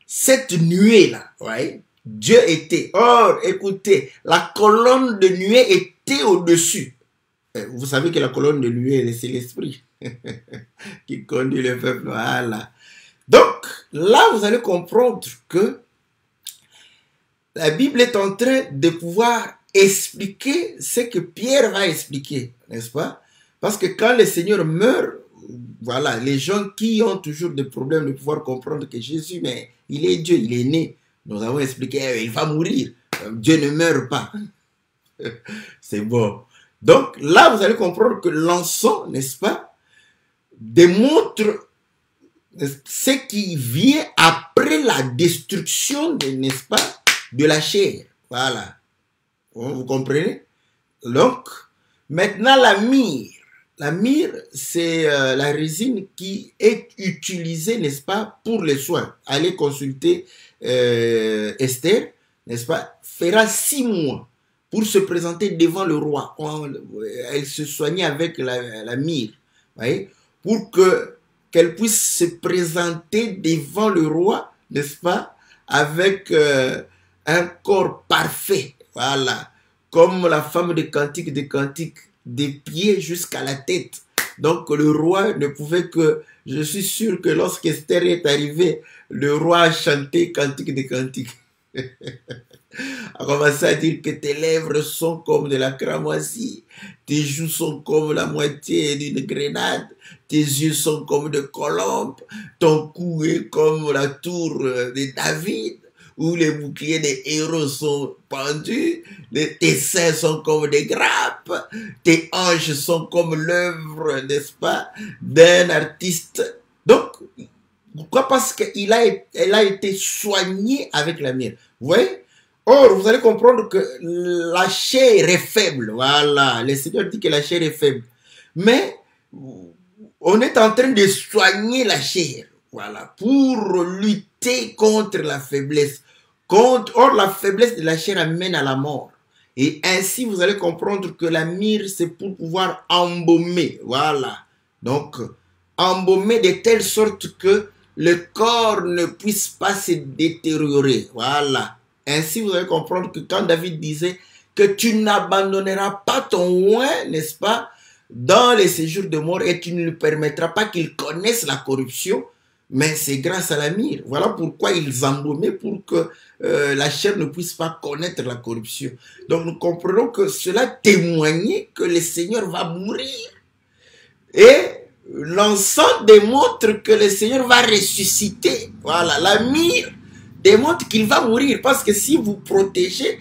cette nuée là, ouais, Dieu était. Or, écoutez, la colonne de nuée était au-dessus. Vous savez que la colonne de nuée, c'est l'esprit qui conduit le peuple. Voilà. Donc, là, vous allez comprendre que la Bible est en train de pouvoir expliquer ce que Pierre va expliquer, n'est-ce pas? Parce que quand le Seigneur meurt, voilà, les gens qui ont toujours des problèmes de pouvoir comprendre que Jésus, mais il est Dieu, il est né. Nous avons expliqué, il va mourir. Dieu ne meurt pas. C'est bon. Donc là, vous allez comprendre que l'encens, n'est-ce pas, démontre ce qui vient après la destruction, n'est-ce pas, de la chair. Voilà. Vous comprenez? Donc, maintenant la myrrhe. La myrrhe, c'est la résine qui est utilisée, n'est-ce pas, pour les soins. Allez consulter Esther, n'est-ce pas, fera 6 mois pour se présenter devant le roi. Elle se soignait avec la myrrhe, voyez, pour qu'elle puisse se présenter devant le roi, n'est-ce pas, avec un corps parfait, voilà, comme la femme de Cantique des Cantiques, des pieds jusqu'à la tête. Donc le roi ne pouvait que, je suis sûr que lorsqu'Esther est arrivée, le roi a chanté Cantique des Cantiques. A commencé à dire que tes lèvres sont comme de la cramoisie, tes joues sont comme la moitié d'une grenade, tes yeux sont comme de colombes, ton cou est comme la tour de David, où les boucliers des héros sont pendus, tes seins sont comme des grappes, tes hanches sont comme l'œuvre, n'est-ce pas, d'un artiste. Donc, pourquoi? Parce qu'elle a été soignée avec la myrrhe. Vous voyez? Or, vous allez comprendre que la chair est faible. Voilà, le Seigneur dit que la chair est faible. Mais, on est en train de soigner la chair. Voilà, pour lutter contre la faiblesse. Or, la faiblesse de la chair amène à la mort. Et ainsi, vous allez comprendre que la myrrhe, c'est pour pouvoir embaumer. Voilà. Donc, embaumer de telle sorte que le corps ne puisse pas se détériorer. Voilà. Ainsi, vous allez comprendre que quand David disait que tu n'abandonneras pas ton oint, n'est-ce pas, dans les séjours de mort, et tu ne lui permettras pas qu'il connaisse la corruption, mais c'est grâce à la myrrhe. Voilà pourquoi ils embaumaient, pour que la chair ne puisse pas connaître la corruption. Donc nous comprenons que cela témoignait que le Seigneur va mourir. Et l'encens démontre que le Seigneur va ressusciter. Voilà, la myrrhe démontre qu'il va mourir. Parce que si vous protégez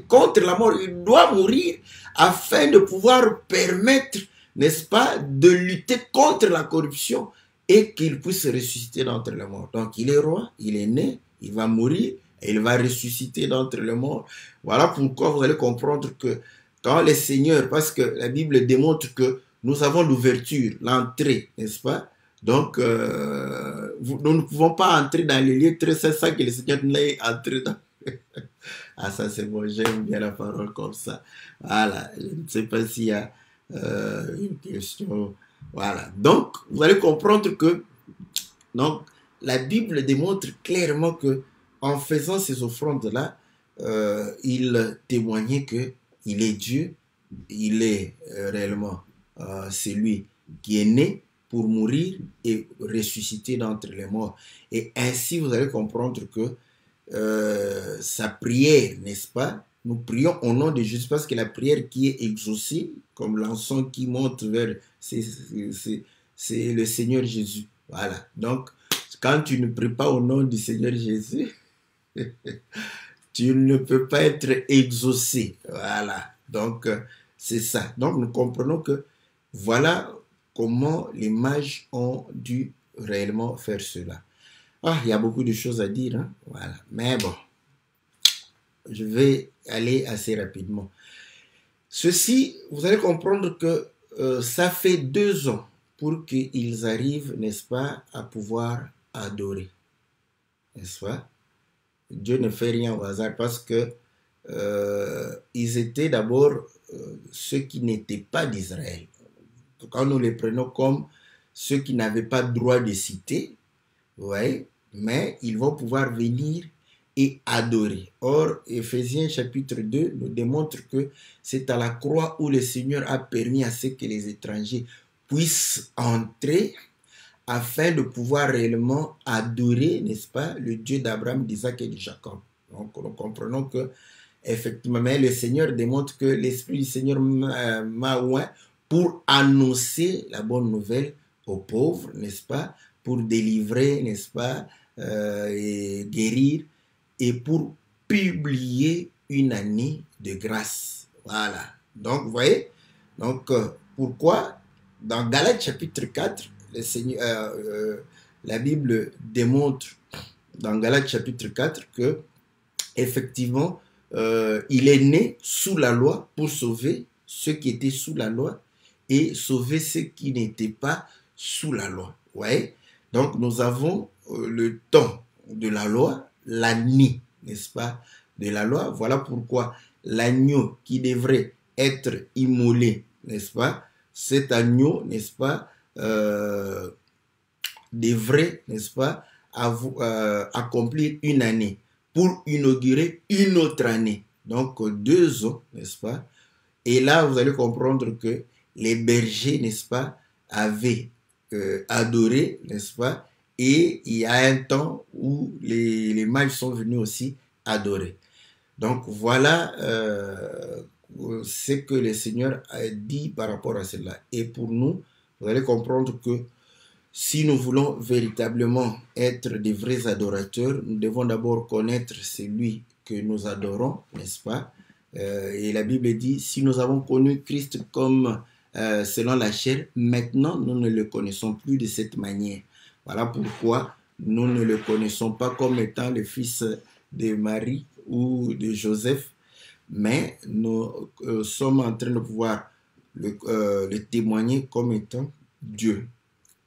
contre la mort. Il doit mourir afin de pouvoir permettre, n'est-ce pas, de lutter contre la corruption et qu'il puisse ressusciter d'entre les morts. Donc il est roi, il est né, il va mourir et il va ressusciter d'entre les morts. Voilà pourquoi vous allez comprendre que quand le Seigneur, parce que la Bible démontre que nous avons l'ouverture, l'entrée, n'est-ce pas? Donc, nous ne pouvons pas entrer dans les lieux très saints sans que le Seigneur n'ait entré dans. Ah, ça c'est bon, j'aime bien la parole comme ça. Voilà, je ne sais pas s'il y a une question. Voilà, donc, vous allez comprendre que donc, la Bible démontre clairement que en faisant ces offrandes-là, il témoignait qu'il est Dieu, il est réellement celui qui est né pour mourir et ressusciter d'entre les morts. Et ainsi, vous allez comprendre que sa prière, n'est-ce pas? Nous prions au nom de Jésus parce que la prière qui est exaucée, comme l'encens qui monte vers, c'est le Seigneur Jésus. Voilà. Donc, quand tu ne pries pas au nom du Seigneur Jésus, tu ne peux pas être exaucé. Voilà. Donc, c'est ça. Donc, nous comprenons que voilà comment les mages ont dû réellement faire cela. Ah, il y a beaucoup de choses à dire, hein? Voilà. Mais bon, je vais aller assez rapidement. Ceci, vous allez comprendre que ça fait 2 ans pour qu'ils arrivent, n'est-ce pas, à pouvoir adorer. N'est-ce pas? Dieu ne fait rien au hasard parce que ils étaient d'abord ceux qui n'étaient pas d'Israël. Quand nous les prenons comme ceux qui n'avaient pas droit de citer, ouais, mais ils vont pouvoir venir et adorer. Or, Éphésiens chapitre 2 nous démontre que c'est à la croix où le Seigneur a permis à ce que les étrangers puissent entrer afin de pouvoir réellement adorer, n'est-ce pas, le Dieu d'Abraham, d'Isaac et de Jacob. Donc, nous comprenons que, effectivement, mais le Seigneur démontre que l'Esprit du Seigneur m'a oint pour annoncer la bonne nouvelle aux pauvres, n'est-ce pas, pour délivrer, n'est-ce pas, et guérir, et pour publier une année de grâce. Voilà. Donc, vous voyez, donc, pourquoi dans Galates chapitre 4, le Seigneur, la Bible démontre dans Galates chapitre 4 que, effectivement, il est né sous la loi pour sauver ceux qui étaient sous la loi et sauver ceux qui n'étaient pas sous la loi. Ouais. Donc, nous avons le temps de la loi, l'année, n'est-ce pas, de la loi. Voilà pourquoi l'agneau qui devrait être immolé, n'est-ce pas, cet agneau, n'est-ce pas, devrait, n'est-ce pas, accomplir une année pour inaugurer une autre année. Donc, 2 ans, n'est-ce pas. Et là, vous allez comprendre que les bergers, n'est-ce pas, avaient adoré, n'est-ce pas, et il y a un temps où les mages sont venus aussi adorer. Donc voilà ce que le Seigneur a dit par rapport à cela. Et pour nous, vous allez comprendre que si nous voulons véritablement être des vrais adorateurs, nous devons d'abord connaître celui que nous adorons, n'est-ce pas? Et la Bible dit, si nous avons connu Christ comme selon la chair, maintenant nous ne le connaissons plus de cette manière. Voilà pourquoi nous ne le connaissons pas comme étant le fils de Marie ou de Joseph, mais nous sommes en train de pouvoir le témoigner comme étant Dieu.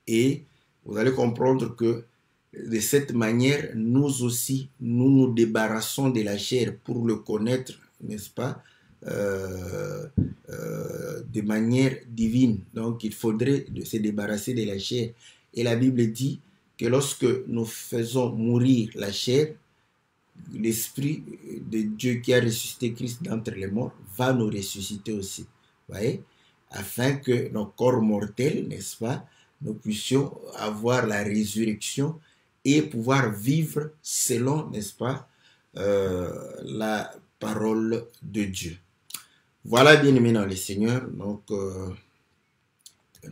Et vous allez comprendre que de cette manière, nous aussi, nous nous débarrassons de la chair pour le connaître, n'est-ce pas, de manière divine. Donc, il faudrait se débarrasser de la chair. Et la Bible dit que lorsque nous faisons mourir la chair, l'Esprit de Dieu qui a ressuscité Christ d'entre les morts va nous ressusciter aussi. Vous voyez? Afin que nos corps mortels, n'est-ce pas, nous puissions avoir la résurrection et pouvoir vivre selon, n'est-ce pas, la parole de Dieu. Voilà, bien-aimés dans le Seigneur. Donc,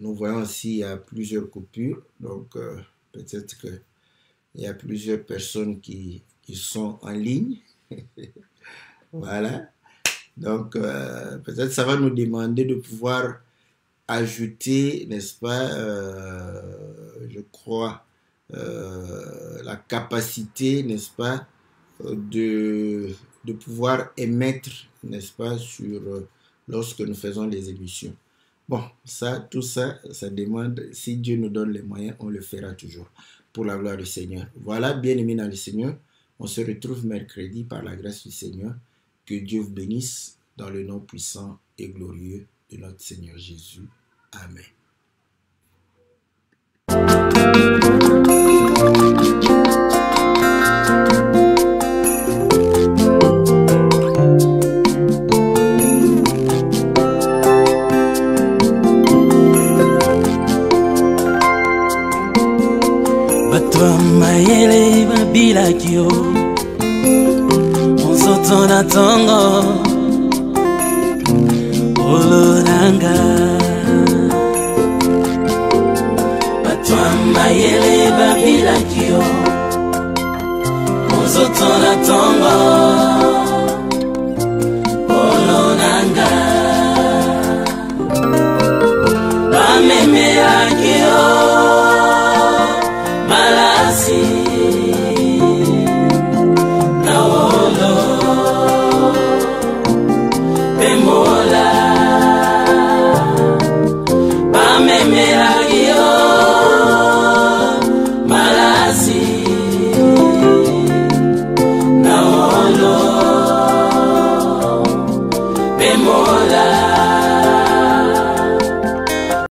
nous voyons aussi il y a plusieurs coupures. Donc, peut-être qu'il y a plusieurs personnes qui sont en ligne. Voilà. Donc, peut-être ça va nous demander de pouvoir ajouter, n'est-ce pas, je crois, la capacité, n'est-ce pas, de pouvoir émettre, n'est-ce pas, sur lorsque nous faisons les émissions. Bon, ça, tout ça, ça demande, si Dieu nous donne les moyens, on le fera toujours, pour la gloire du Seigneur. Voilà, bien-aimés dans le Seigneur, on se retrouve mercredi par la grâce du Seigneur. Que Dieu vous bénisse dans le nom puissant et glorieux de notre Seigneur Jésus. Amen. Batwa mayele babilakio Onzoto na tongo Oloranga Batwa mayele babilakio Onzoto na tongo Oloranga Bameme akio Malasi Naolo Bemola Bameme akio Malasi Naolo Bemola